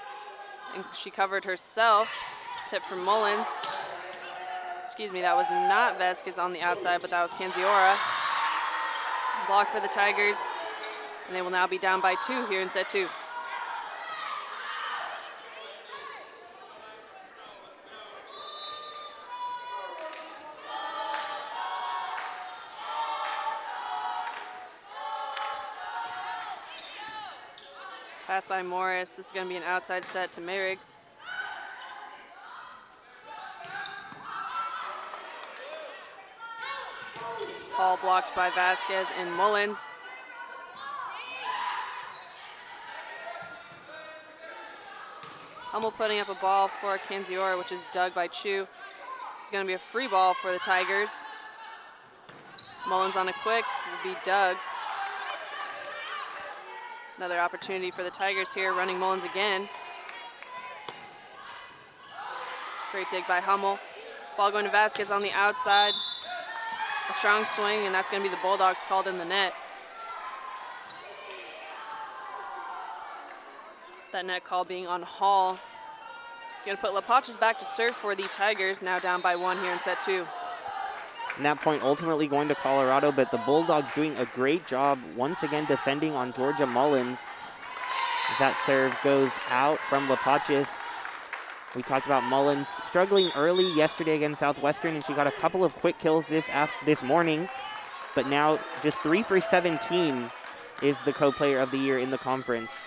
and she covered herself. Tip from Mullins. Excuse me, that was not Vasquez on the outside, but that was Canziora. Block for the Tigers, and they will now be down by 2 here in set 2. Pass by Morris. This is going to be an outside set to Merrick. Ball blocked by Vasquez and Mullins. Hummel putting up a ball for Canziora, which is dug by Chu. This is going to be a free ball for the Tigers. Mullins on a quick, will be dug. Another opportunity for the Tigers here, running Mullins again. Great dig by Hummel. Ball going to Vasquez on the outside. A strong swing, and that's going to be the Bulldogs called in the net. That net call being on Hall. It's going to put Lapachis back to serve for the Tigers, now down by 1 here in set 2. And that point ultimately going to Colorado, but the Bulldogs doing a great job once again defending on Georgia Mullins. As that serve goes out from Lapachis. We talked about Mullins struggling early yesterday against Southwestern, and she got a couple of quick kills this morning. But now just 3 for 17 is the co-player of the year in the conference.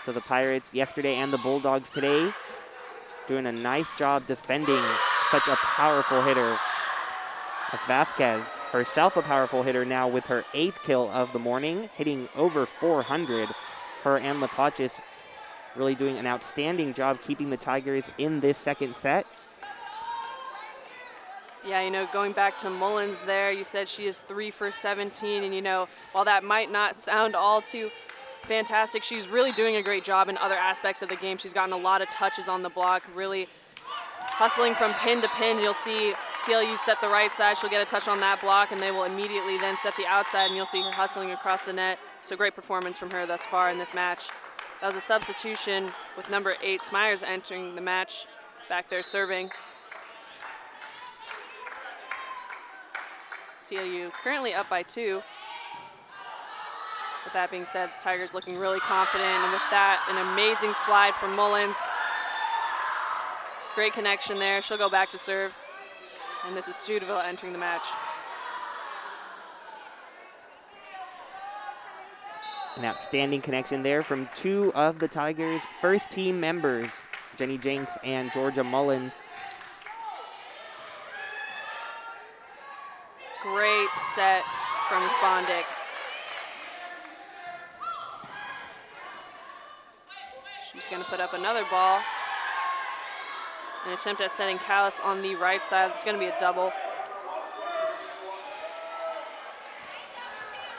So the Pirates yesterday and the Bulldogs today doing a nice job defending such a powerful hitter. As Vasquez, herself a powerful hitter now with her 8th kill of the morning, hitting over 400. Her and Lapachis really doing an outstanding job keeping the Tigers in this second set. Yeah, you know, going back to Mullins there, you said she is 3 for 17, and you know, while that might not sound all too fantastic, she's really doing a great job in other aspects of the game. She's gotten a lot of touches on the block, really hustling from pin to pin. You'll see TLU set the right side, she'll get a touch on that block, and they will immediately then set the outside, and you'll see her hustling across the net. So great performance from her thus far in this match. That was a substitution with number 8, Smyers, entering the match, back there serving. TLU currently up by 2. With that being said, Tigers looking really confident, and with that, an amazing slide from Mullins. Great connection there. She'll go back to serve. And this is Studeville entering the match. An outstanding connection there from two of the Tigers' first team members, Jenny Jenks and Georgia Mullins. Great set from Respondic. She's going to put up another ball. An attempt at setting Callis on the right side. It's going to be a double.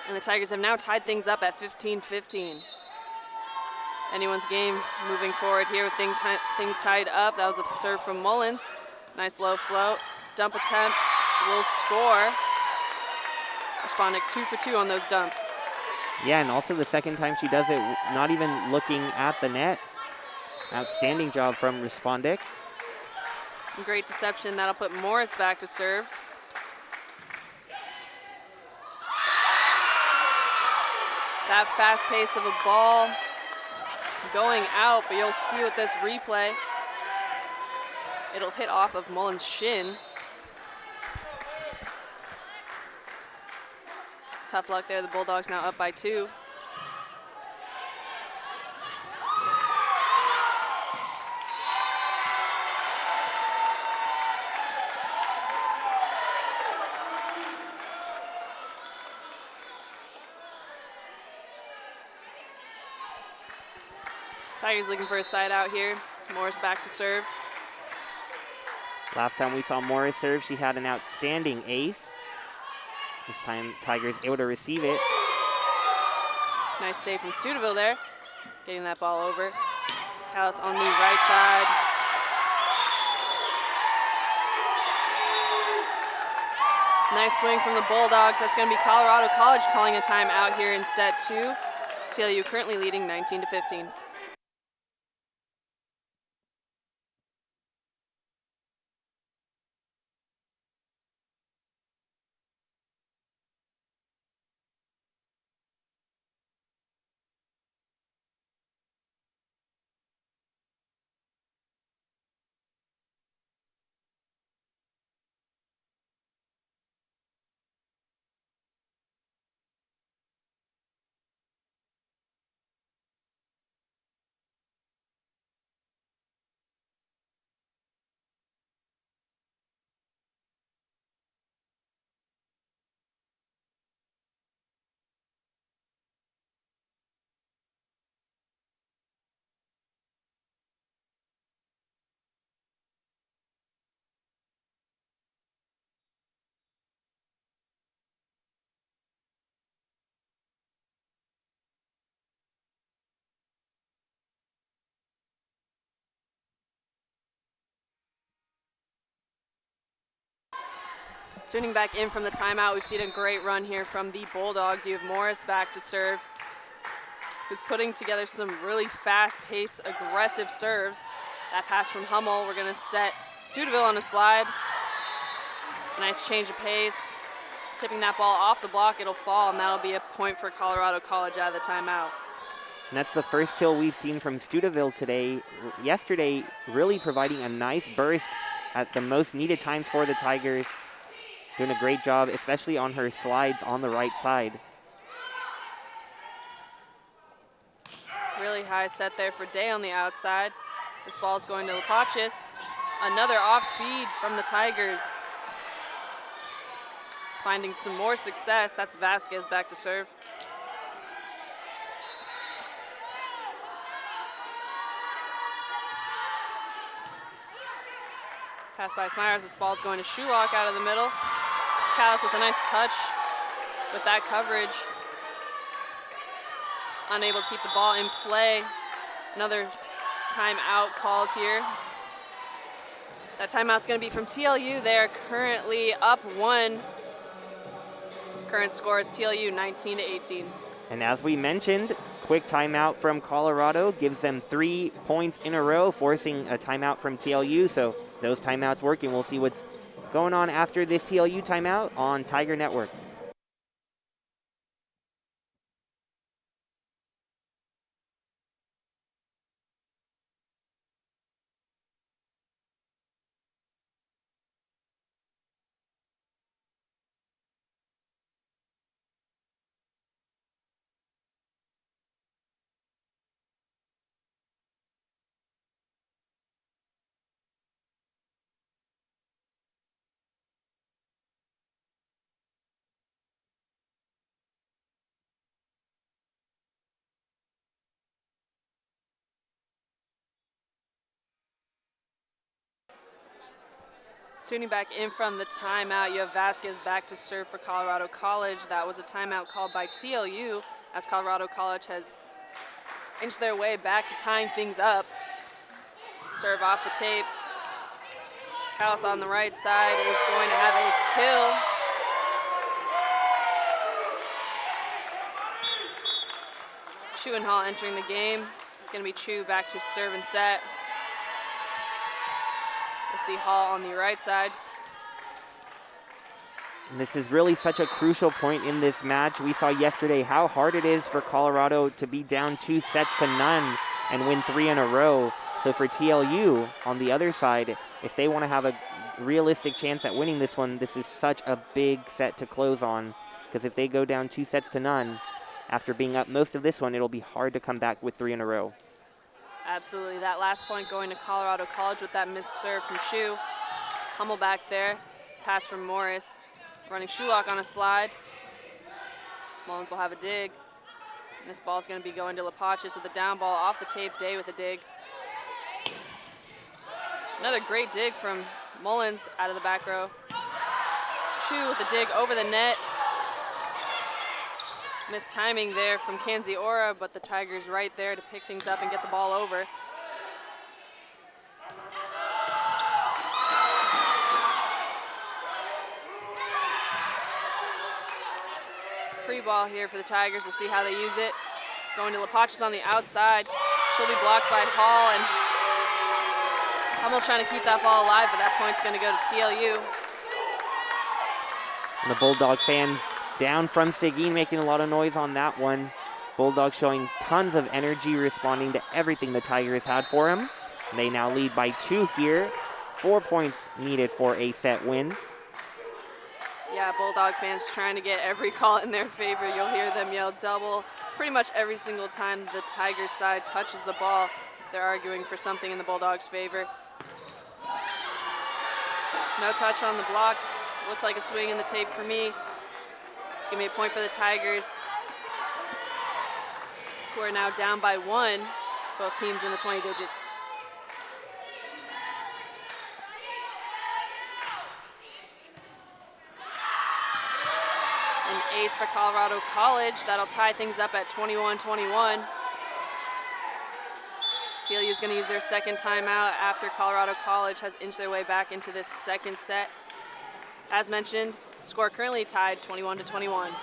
And the Tigers have now tied things up at 15-15. Anyone's game moving forward here with things tied up. That was a serve from Mullins. Nice low float. Dump attempt will score. Respondic 2 for 2 on those dumps. Yeah, and also the second time she does it, not even looking at the net. Outstanding job from Respondic. Some great deception. That'll put Morris back to serve. That fast pace of a ball going out, but you'll see with this replay, it'll hit off of Mullins' shin. Tough luck there. The Bulldogs now up by 2. Tigers looking for a side out here. Morris back to serve. Last time we saw Morris serve, she had an outstanding ace. This time, Tigers able to receive it. Nice save from Studeville there. Getting that ball over. Callis on the right side. Nice swing from the Bulldogs. That's going to be Colorado College calling a timeout here in set 2. TLU currently leading 19-15. Tuning back in from the timeout, we've seen a great run here from the Bulldogs. You have Morris back to serve, who's putting together some really fast-paced, aggressive serves. That pass from Hummel, we're gonna set Studeville on a slide. Nice change of pace. Tipping that ball off the block, it'll fall, and that'll be a point for Colorado College out of the timeout. And that's the first kill we've seen from Studeville today. Yesterday, really providing a nice burst at the most needed times for the Tigers. Doing a great job, especially on her slides on the right side. Really high set there for Day on the outside. This ball's going to Lapachis. Another off speed from the Tigers. Finding some more success. That's Vasquez back to serve. Pass by Smyers. This ball's going to Shulock out of the middle. Callis with a nice touch with that coverage. Unable to keep the ball in play. Another timeout called here. That timeout's going to be from TLU. They are currently up 1. Current score is TLU 19-18. And as we mentioned, quick timeout from Colorado gives them 3 points in a row, forcing a timeout from TLU. So those timeouts working. We'll see what's going on after this TLU timeout on Tiger Network. Tuning back in from the timeout, you have Vasquez back to serve for Colorado College. That was a timeout called by TLU, as Colorado College has inched their way back to tying things up. Serve off the tape. Callis on the right side is going to have a kill. Chu and Hall entering the game. It's going to be Chu back to serve and set. We'll see Hall on the right side. And this is really such a crucial point in this match. We saw yesterday how hard it is for Colorado to be down 2-0 and win 3 in a row. So for TLU on the other side, if they want to have a realistic chance at winning this one, this is such a big set to close on. Because if they go down 2-0, after being up most of this one, it'll be hard to come back with 3 in a row. Absolutely. That last point going to Colorado College with that missed serve from Chu. Hummel back there. Pass from Morris. Running Shulock on a slide. Mullins will have a dig. And this ball is going to be going to Lapachis with a down ball off the tape. Day with a dig. Another great dig from Mullins out of the back row. Chu with a dig over the net. Missed timing there from Kanziora, but the Tigers right there to pick things up and get the ball over. Free ball here for the Tigers. We'll see how they use it. Going to Lapachis on the outside. She'll be blocked by Hall, and Hummel trying to keep that ball alive, but that point's going to go to TLU. And the Bulldog fans down from Seguin making a lot of noise on that one. Bulldogs showing tons of energy, responding to everything the Tigers had for him. They now lead by 2 here. 4 points needed for a set win. Yeah, Bulldog fans trying to get every call in their favor. You'll hear them yell double pretty much every single time the Tigers side touches the ball. They're arguing for something in the Bulldogs' favor. No touch on the block. Looked like a swing in the tape for me. Give me a point for the Tigers, who are now down by 1, both teams in the 20 digits. An ace for Colorado College. That'll tie things up at 21-21. TLU is going to use their second timeout after Colorado College has inched their way back into this second set. As mentioned, score currently tied 21-21.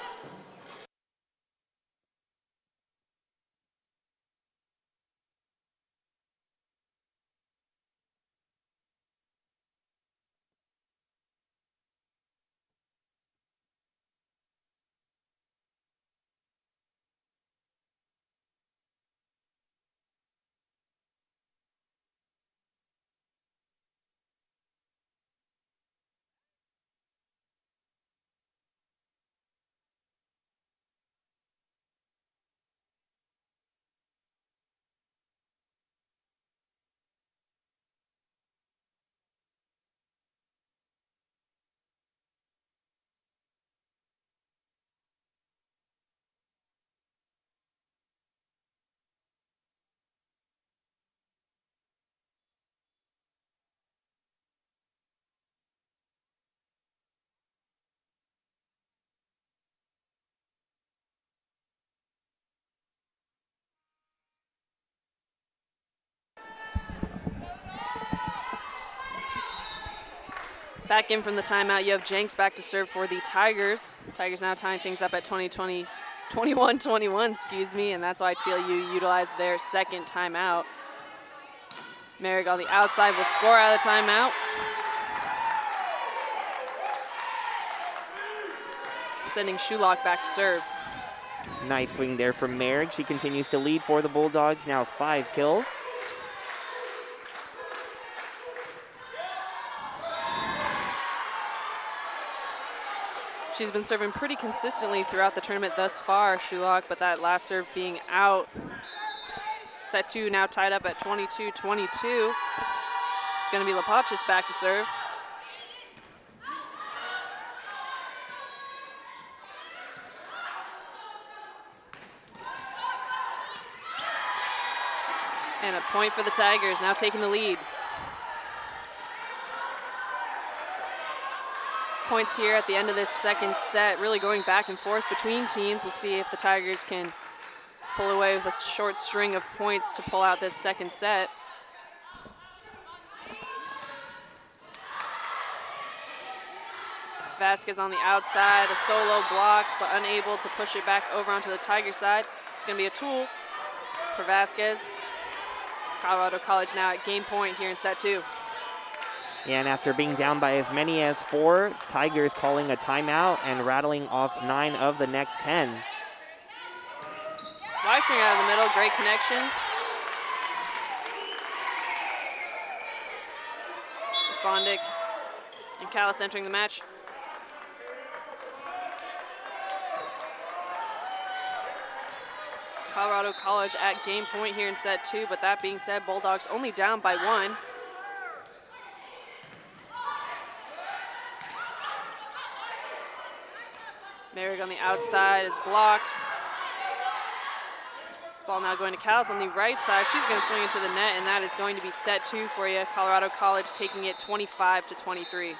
Back in from the timeout, you have Jenks back to serve for the Tigers. Tigers now tying things up at 21-21, excuse me, and that's why TLU utilized their second timeout. Merrick on the outside will score out of the timeout. Sending Shulock back to serve. Nice swing there from Merrick. She continues to lead for the Bulldogs, now 5 kills. She's been serving pretty consistently throughout the tournament thus far, Shulock, but that last serve being out. Set 2 now tied up at 22-22. It's going to be Lapachis back to serve. And a point for the Tigers, now taking the lead. points here at the end of this second set, really going back and forth between teams. We'll see if the Tigers can pull away with a short string of points to pull out this second set. Vasquez on the outside, a solo block, but unable to push it back over onto the Tiger side. It's going to be a tool for Vasquez. Colorado College now at game point here in set 2. Yeah, and after being down by as many as 4, Tigers calling a timeout and rattling off 9 of the next 10. Weisinger out of the middle, great connection. Respondic and Callis entering the match. Colorado College at game point here in set 2, but that being said, Bulldogs only down by 1. Merrick on the outside is blocked. This ball now going to Callis on the right side. She's going to swing into the net, and that is going to be set 2 for you. Colorado College taking it 25-23.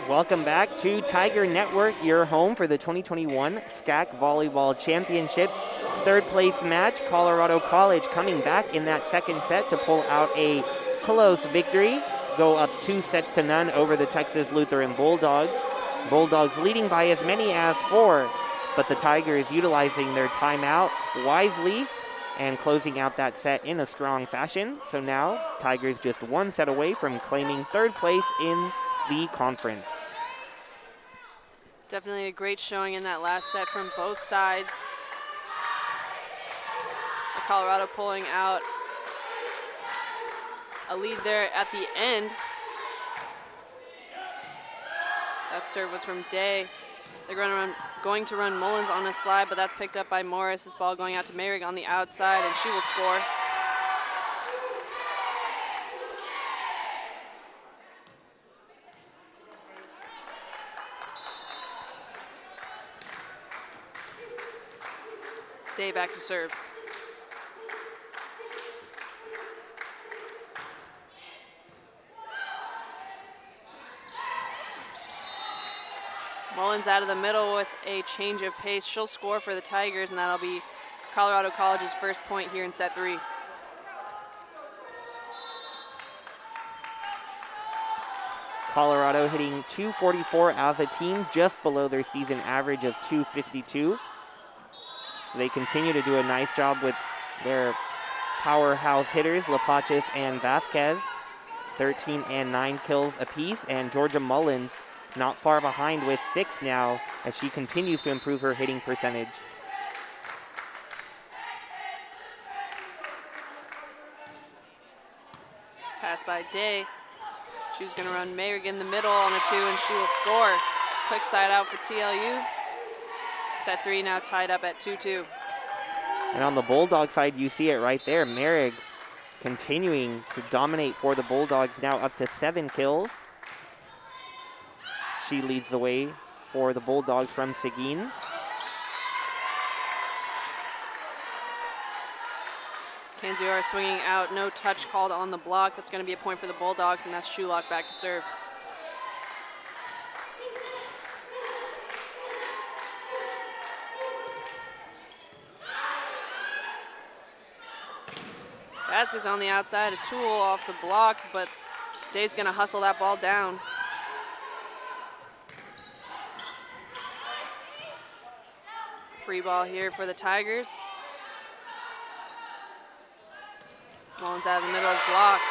Welcome back to Tiger Network, your home for the 2021 SCAC Volleyball Championships. Third place match, Colorado College coming back in that second set to pull out a close victory. Go up 2-0 over the Texas Lutheran Bulldogs. Bulldogs leading by as many as 4, but the Tigers utilizing their timeout wisely and closing out that set in a strong fashion. So now Tigers just 1 set away from claiming third place in the conference. Definitely a great showing in that last set from both sides. Colorado pulling out a lead there at the end. That serve was from Day. They're going to run Mullins on a slide, but that's picked up by Morris. This ball going out to Merrick on the outside, and she will score. Day back to serve. Mullins out of the middle with a change of pace. She'll score for the Tigers, and that'll be Colorado College's first point here in set 3. Colorado hitting .244 as a team, just below their season average of .252. So they continue to do a nice job with their powerhouse hitters, Lapachis and Vasquez. 13 and 9 kills apiece, and Georgia Mullins not far behind with 6 now as she continues to improve her hitting percentage. Pass by Day. She's going to run Mayrig in the middle on a 2, and she will score. Quick side out for TLU. Set 3 now tied up at 2-2. And on the Bulldog side, you see it right there. Merrick continuing to dominate for the Bulldogs, now up to 7 kills. She leads the way for the Bulldogs from Seguin. Canziora swinging out, no touch called on the block. That's going to be a point for the Bulldogs, and that's Shulock back to serve. Vasquez on the outside, a tool off the block, but Day's going to hustle that ball down. Free ball here for the Tigers. Mullins out of the middle is blocked.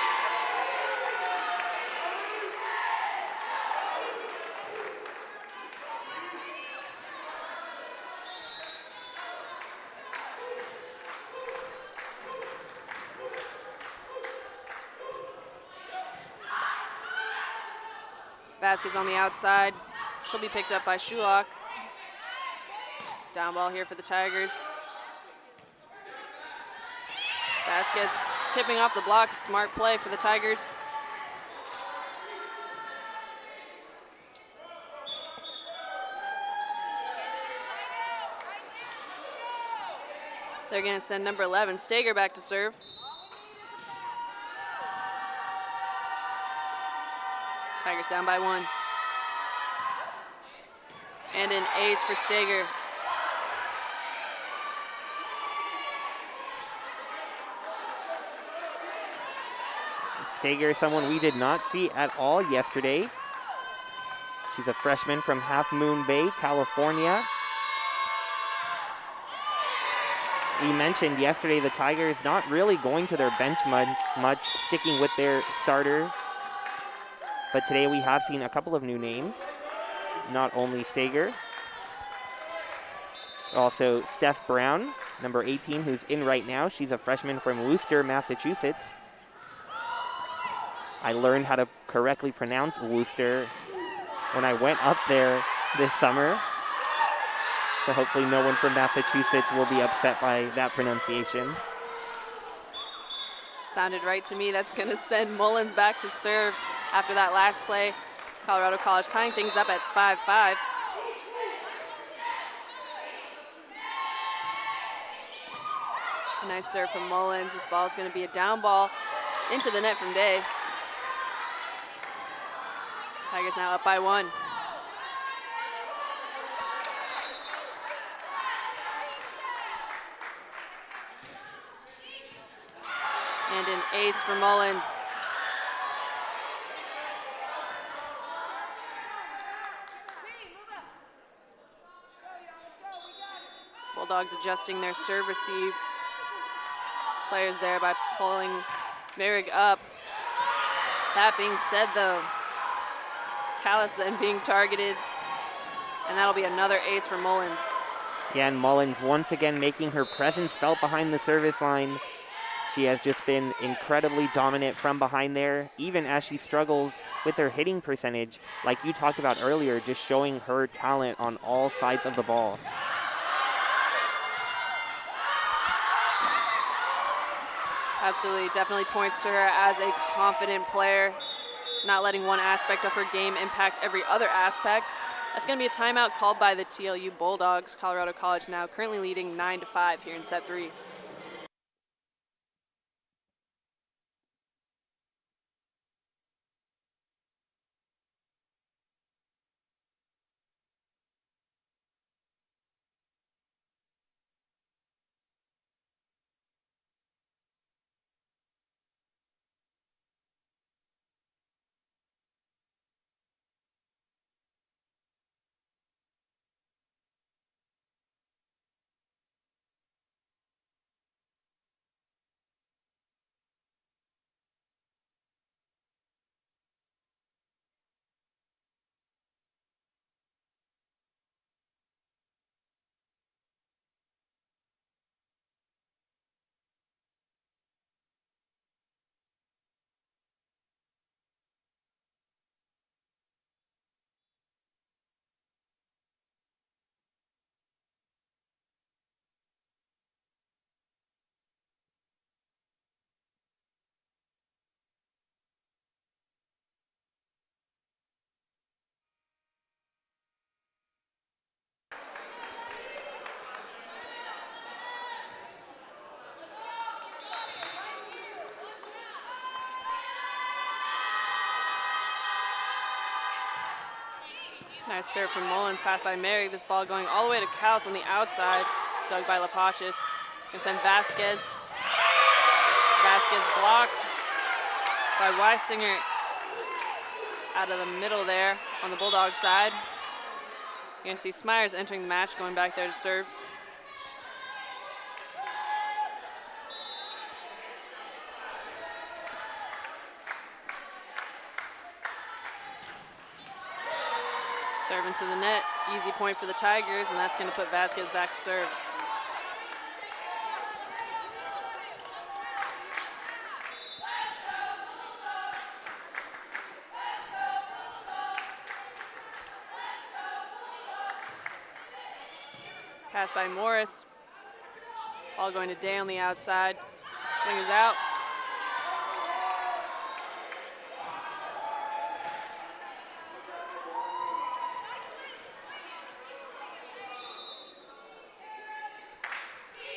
Vasquez on the outside. She'll be picked up by Shulock. Down ball here for the Tigers. Vasquez tipping off the block. Smart play for the Tigers. They're going to send number 11, Stager, back to serve. Tigers down by 1. And an ace for Stager. Stager, someone we did not see at all yesterday. She's a freshman from Half Moon Bay, California. We mentioned yesterday the Tigers not really going to their bench much, sticking with their starter. But today we have seen a couple of new names, not only Stager. Also Steph Brown, number 18, who's in right now. She's a freshman from Worcester, Massachusetts. I learned how to correctly pronounce Worcester when I went up there this summer. So hopefully no one from Massachusetts will be upset by that pronunciation. Sounded right to me. That's going to send Mullins back to serve after that last play. Colorado College tying things up at 5-5. A nice serve from Mullins. This ball is going to be a down ball into the net from Day. Tigers now up by 1. And an ace for Mullins. Bulldogs adjusting their serve receive. Players there by pulling Merrick up. That being said, though, Callis then being targeted, and that'll be another ace for Mullins. Yeah, and Mullins once again making her presence felt behind the service line. She has just been incredibly dominant from behind there, even as she struggles with her hitting percentage, like you talked about earlier, just showing her talent on all sides of the ball. Absolutely, definitely points to her as a confident player, not letting one aspect of her game impact every other aspect. That's going to be a timeout called by the TLU Bulldogs. Colorado College now currently leading 9-5 here in set 3. Nice serve from Mullins, passed by Mary. This ball going all the way to Cowles on the outside, dug by Lapachis. And then Vasquez. Vasquez blocked by Weisinger out of the middle there on the Bulldog side. You're going to see Smyers entering the match, going back there to serve. Serve into the net, easy point for the Tigers, and that's going to put Vasquez back to serve. Pass by Morris. Ball going to Day on the outside. Swing is out.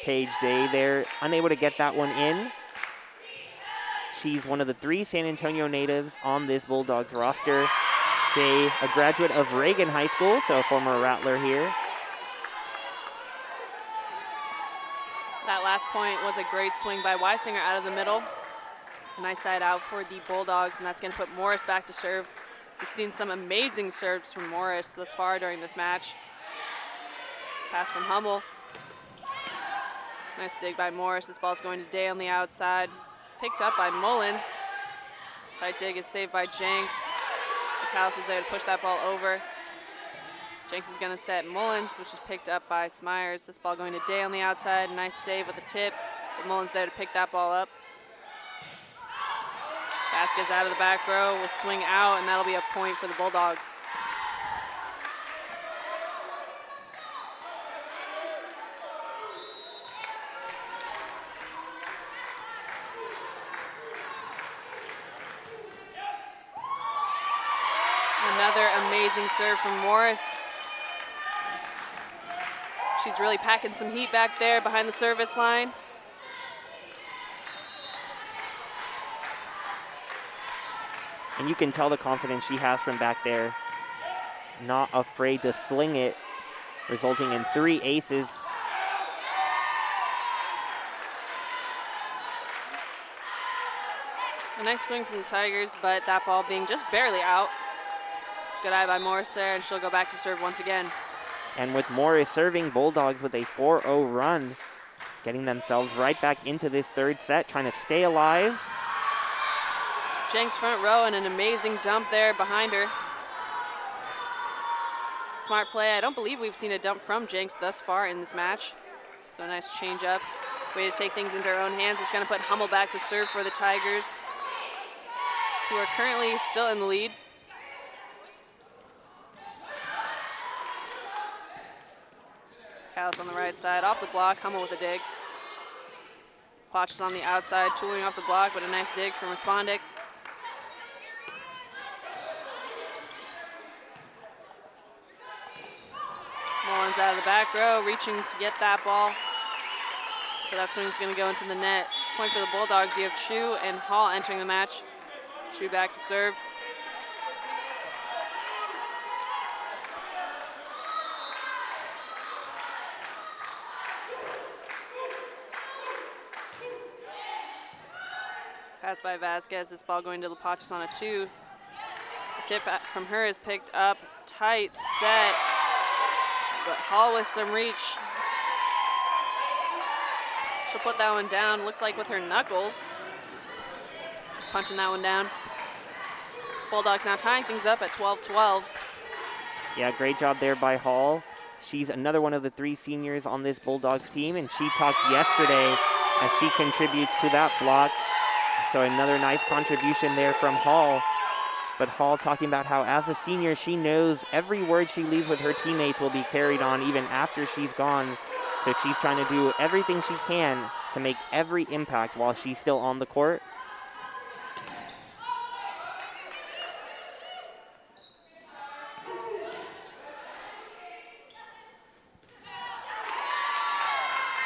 Paige Day there, unable to get that one in. She's one of the 3 San Antonio natives on this Bulldogs roster. Day, a graduate of Reagan High School, so a former Rattler here. That last point was a great swing by Weisinger out of the middle. Nice side out for the Bulldogs, and that's going to put Morris back to serve. We've seen some amazing serves from Morris thus far during this match. Pass from Hummel. Nice dig by Morris. This ball's going to Day on the outside. Picked up by Mullins. Tight dig is saved by Jenks. Cowles was there to push that ball over. Jenks is going to set Mullins, which is picked up by Smyers. This ball going to Day on the outside. Nice save with the tip. But Mullins there to pick that ball up. Vasquez out of the back row will swing out, and that'll be a point for the Bulldogs. Another amazing serve from Morris. She's really packing some heat back there behind the service line. And you can tell the confidence she has from back there. Not afraid to sling it, resulting in 3 aces. A nice swing from the Tigers, but that ball being just barely out. Good eye by Morris there, and she'll go back to serve once again. And with Morris serving, Bulldogs with a 4-0 run, getting themselves right back into this 3rd set, trying to stay alive. Jenks front row and an amazing dump there behind her. Smart play. I don't believe we've seen a dump from Jenks thus far in this match. So a nice change up. way to take things into her own hands. It's going to put Hummel back to serve for the Tigers, who are currently still in the lead. Callis on the right side, off the block, Hummel with a dig. Potch is on the outside, tooling off the block, but a nice dig from Respondic. Mullins out of the back row, reaching to get that ball. But that swing is going to go into the net. Point for the Bulldogs. You have Chu and Hall entering the match. Chu back to serve. Pass by Vasquez. This ball going to Lapachis on a 2. The tip from her is picked up. Tight set. But Hall with some reach. She'll put that one down, looks like with her knuckles. Just punching that one down. Bulldogs now tying things up at 12-12. Yeah, great job there by Hall. She's another one of the 3 seniors on this Bulldogs team, and she talked yesterday as she contributes to that block. So another nice contribution there from Hall. But Hall talking about how as a senior, she knows every word she leaves with her teammates will be carried on even after she's gone. So she's trying to do everything she can to make every impact while she's still on the court.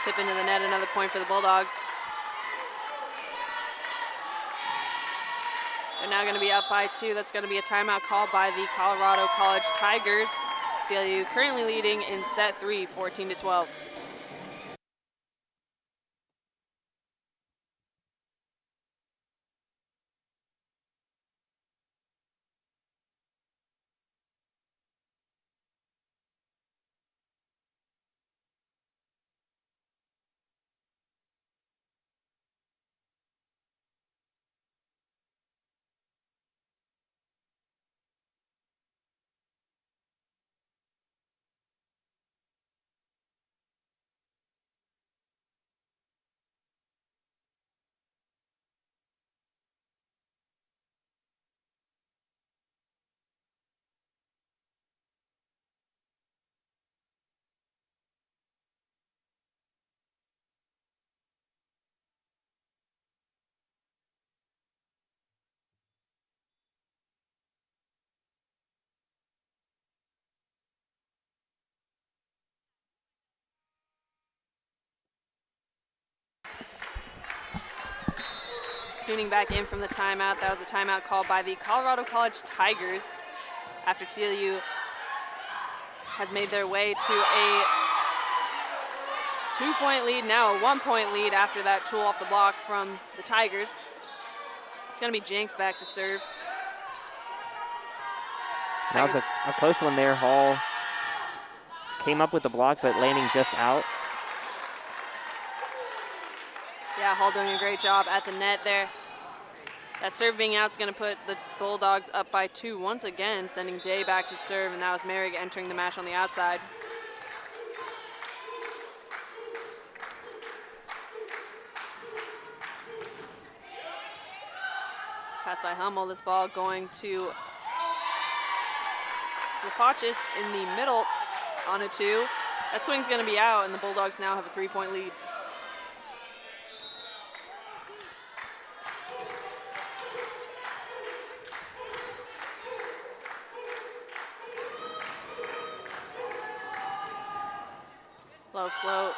Tip into the net, another point for the Bulldogs. They're now going to be up by 2. That's going to be a timeout called by the Colorado College Tigers. TLU currently leading in set 3, 14-12. Tuning back in from the timeout. That was a timeout called by the Colorado College Tigers after TLU has made their way to a 2-point lead, now a 1-point lead after that tool off the block from the Tigers. It's going to be Jenks back to serve. That was a close one there. Hall came up with the block, but landing just out. Yeah, Hall doing a great job at the net there. That serve being out is going to put the Bulldogs up by 2 once again, sending Day back to serve, and that was Merrick entering the match on the outside. Pass by Hummel, this ball going to Lapachis in the middle on a 2. That swing's going to be out, and the Bulldogs now have a 3-point lead. Low float.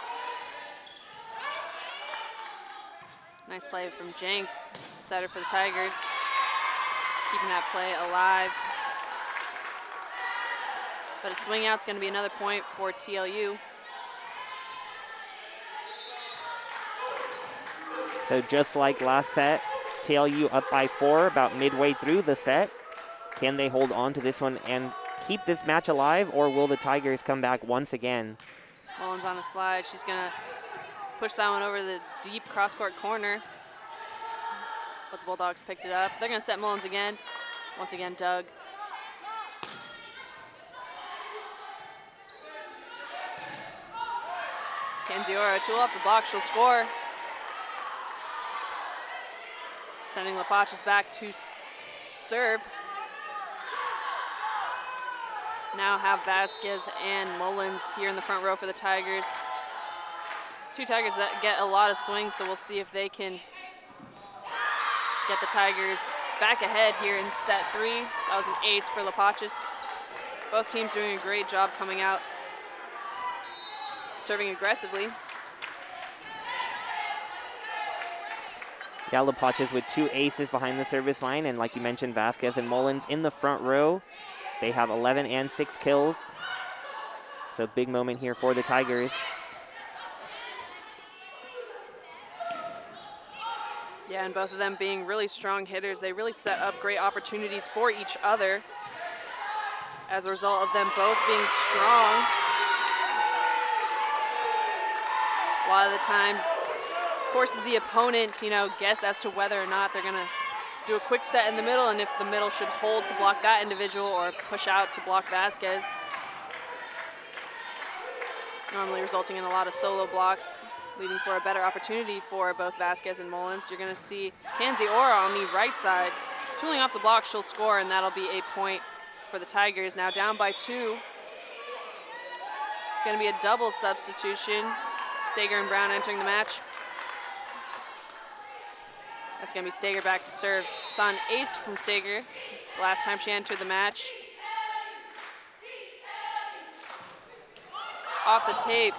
Nice play from Jenks, setter for the Tigers. Keeping that play alive. But a swing out's going to be another point for TLU. So just like last set, TLU up by 4 about midway through the set. Can they hold on to this one and keep this match alive, or will the Tigers come back once again? Mullins on a slide. She's going to push that one over the deep cross-court corner. But the Bulldogs picked it up. They're going to set Mullins again. Once again, Doug. Kenzie Ora, tool off the block. She'll score. Sending Lapachis back to serve. Now have Vasquez and Mullins here in the front row for the Tigers. Two Tigers that get a lot of swings, so we'll see if they can get the Tigers back ahead here in set 3. That was an ace for Lapachis. Both teams doing a great job coming out, serving aggressively. Yeah, Lapachis with 2 aces behind the service line, and like you mentioned, Vasquez and Mullins in the front row. They have 11 and 6 kills. So big moment here for the Tigers. Yeah, and both of them being really strong hitters, they really set up great opportunities for each other as a result of them both being strong. A lot of the times forces the opponent to, guess as to whether or not they're gonna do a quick set in the middle, and if the middle should hold to block that individual or push out to block Vasquez. Normally resulting in a lot of solo blocks, leaving for a better opportunity for both Vasquez and Mullins. You're gonna see Kanziora on the right side. Tooling off the block, she'll score, and that'll be a point for the Tigers. Now down by 2. It's gonna be a double substitution. Stager and Brown entering the match. That's gonna be Stager back to serve. Saw an ace from Stager the last time she entered the match. Off the tape.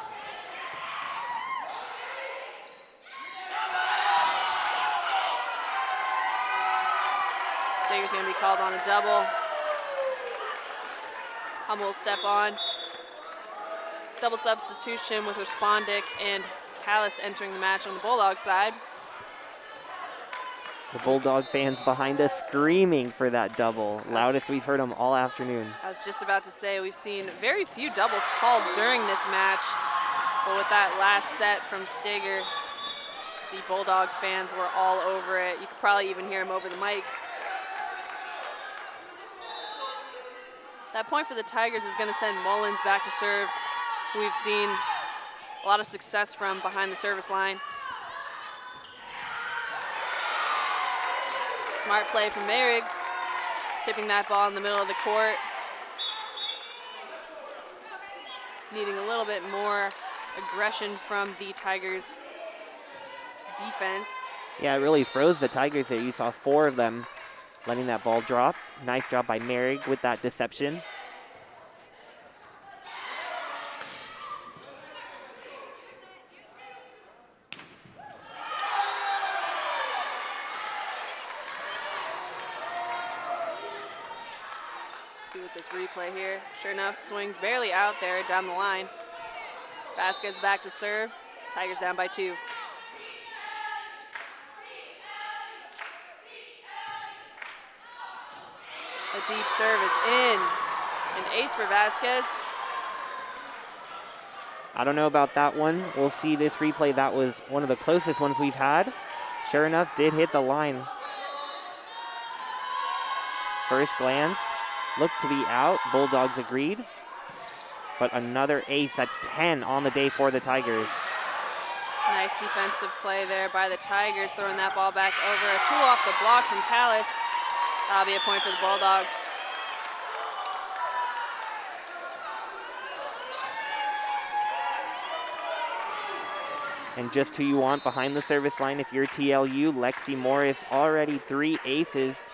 Stager's gonna be called on a double. Hummel will step on. Double substitution with Respondic and Callis entering the match on the Bulldog side. The Bulldog fans behind us screaming for that double. Loudest we've heard them all afternoon. I was just about to say, we've seen very few doubles called during this match, but with that last set from Stager, the Bulldog fans were all over it. You could probably even hear them over the mic. That point for the Tigers is gonna send Mullins back to serve, who we've seen a lot of success from behind the service line. Smart play from Mehrig, tipping that ball in the middle of the court. Needing a little bit more aggression from the Tigers' defense. Yeah, it really froze the Tigers there. You saw 4 of them letting that ball drop. Nice job by Mehrig with that deception. See with this replay here. Sure enough, swings barely out there down the line. Vasquez back to serve. Tigers down by 2. The deep serve is in. An ace for Vasquez. I don't know about that one. We'll see this replay. That was one of the closest ones we've had. Sure enough, did hit the line. First glance, looked to be out. Bulldogs agreed. But another ace, that's 10 on the day for the Tigers. Nice defensive play there by the Tigers, throwing that ball back over. A tool off the block from Callis. That'll be a point for the Bulldogs. And just who you want behind the service line if you're TLU, Lexi Morris, already 3 aces.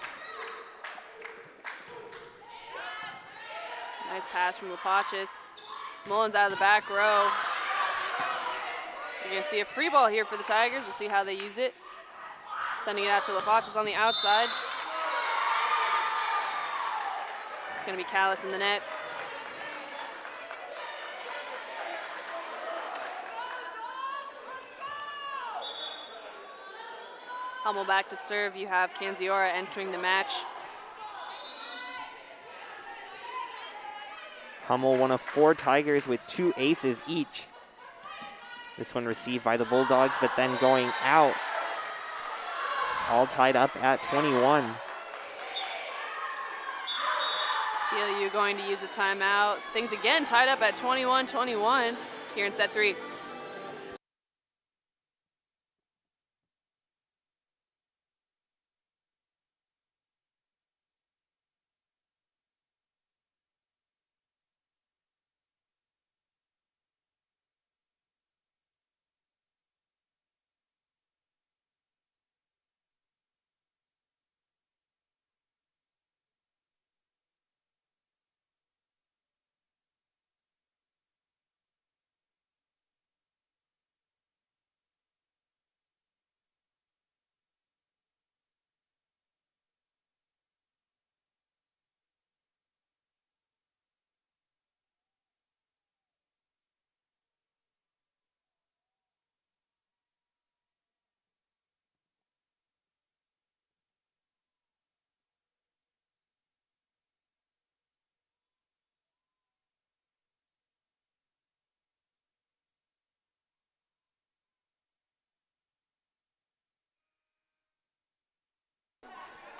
Nice pass from Lapachis. Mullins out of the back row. You're gonna see a free ball here for the Tigers. We'll see how they use it. Sending it out to Lapachis on the outside. It's gonna be Callis in the net. Hummel back to serve. You have Kanziora entering the match. Hummel, one of 4 Tigers with 2 aces each. This one received by the Bulldogs, but then going out. All tied up at 21. TLU going to use a timeout. Things again tied up at 21-21 here in set 3.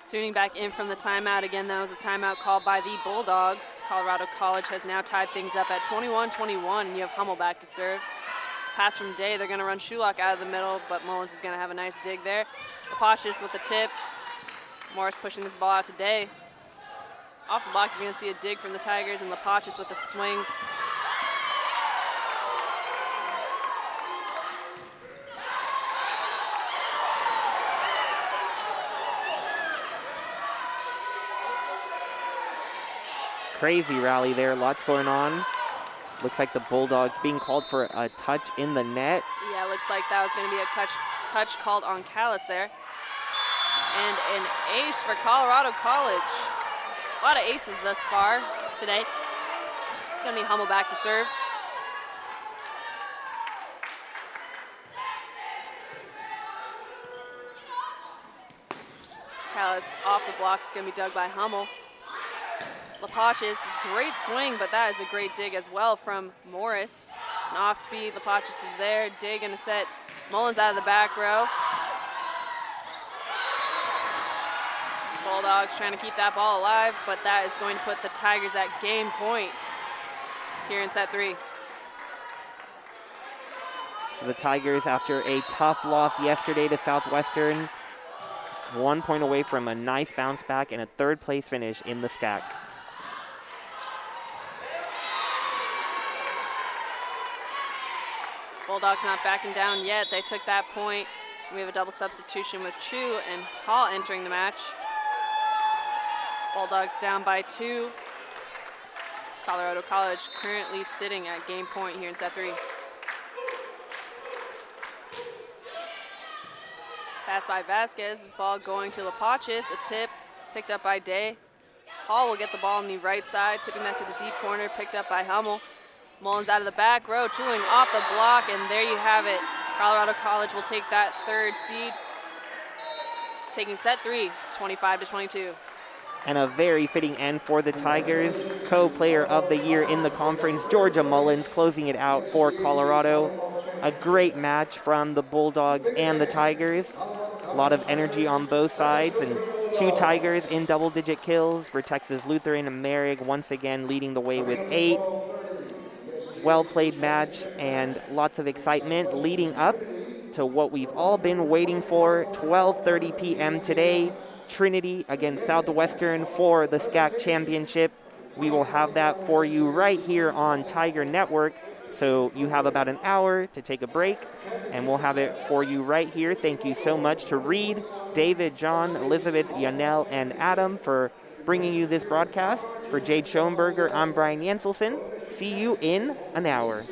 Tuning back in from the timeout again, that was a timeout called by the Bulldogs. Colorado College has now tied things up at 21-21, and you have Hummel back to serve. Pass from Day, they're gonna run Shulock out of the middle, but Mullins is gonna have a nice dig there. Lapachis with the tip. Morris pushing this ball out to Day. Off the block, you're gonna see a dig from the Tigers, and Lapachis with the swing. Crazy rally there, lots going on. Looks like the Bulldogs being called for a touch in the net. Yeah, looks like that was going to be a touch called on Callis there. And an ace for Colorado College. A lot of aces thus far today. It's going to be Hummel back to serve. Callis off the block is going to be dug by Hummel. Lapachis, great swing, but that is a great dig as well from Morris. And off speed, Lapachis is there, dig and a set. Mullins out of the back row. Bulldogs trying to keep that ball alive, but that is going to put the Tigers at game point here in set 3. So the Tigers, after a tough loss yesterday to Southwestern, 1 point away from a nice bounce back and a third-place finish in the SCAC. Bulldogs not backing down yet. They took that point. We have a double substitution with Chu and Hall entering the match. Bulldogs down by 2. Colorado College currently sitting at game point here in set 3. Pass by Vasquez. This ball going to Lapachis. A tip picked up by Day. Hall will get the ball on the right side, tipping that to the deep corner, picked up by Hummel. Mullins out of the back row, tooling off the block, and there you have it. Colorado College will take that third seed, taking set 3, 25-22. And a very fitting end for the Tigers. Co-player of the year in the conference, Georgia Mullins, closing it out for Colorado. A great match from the Bulldogs and the Tigers. A lot of energy on both sides, and 2 Tigers in double-digit kills for Texas Lutheran and Merrick, once again leading the way with 8. Well-played match and lots of excitement leading up to what we've all been waiting for. 12:30 p.m. today, Trinity against Southwestern for the SCAC Championship. We will have that for you right here on Tiger Network. So you have about an hour to take a break, and we'll have it for you right here. Thank you so much to Reed, David, John, Elizabeth, Yanel, and Adam for bringing you this broadcast. For Jade Schoenberger, I'm Brian Jenselson. See you in an hour.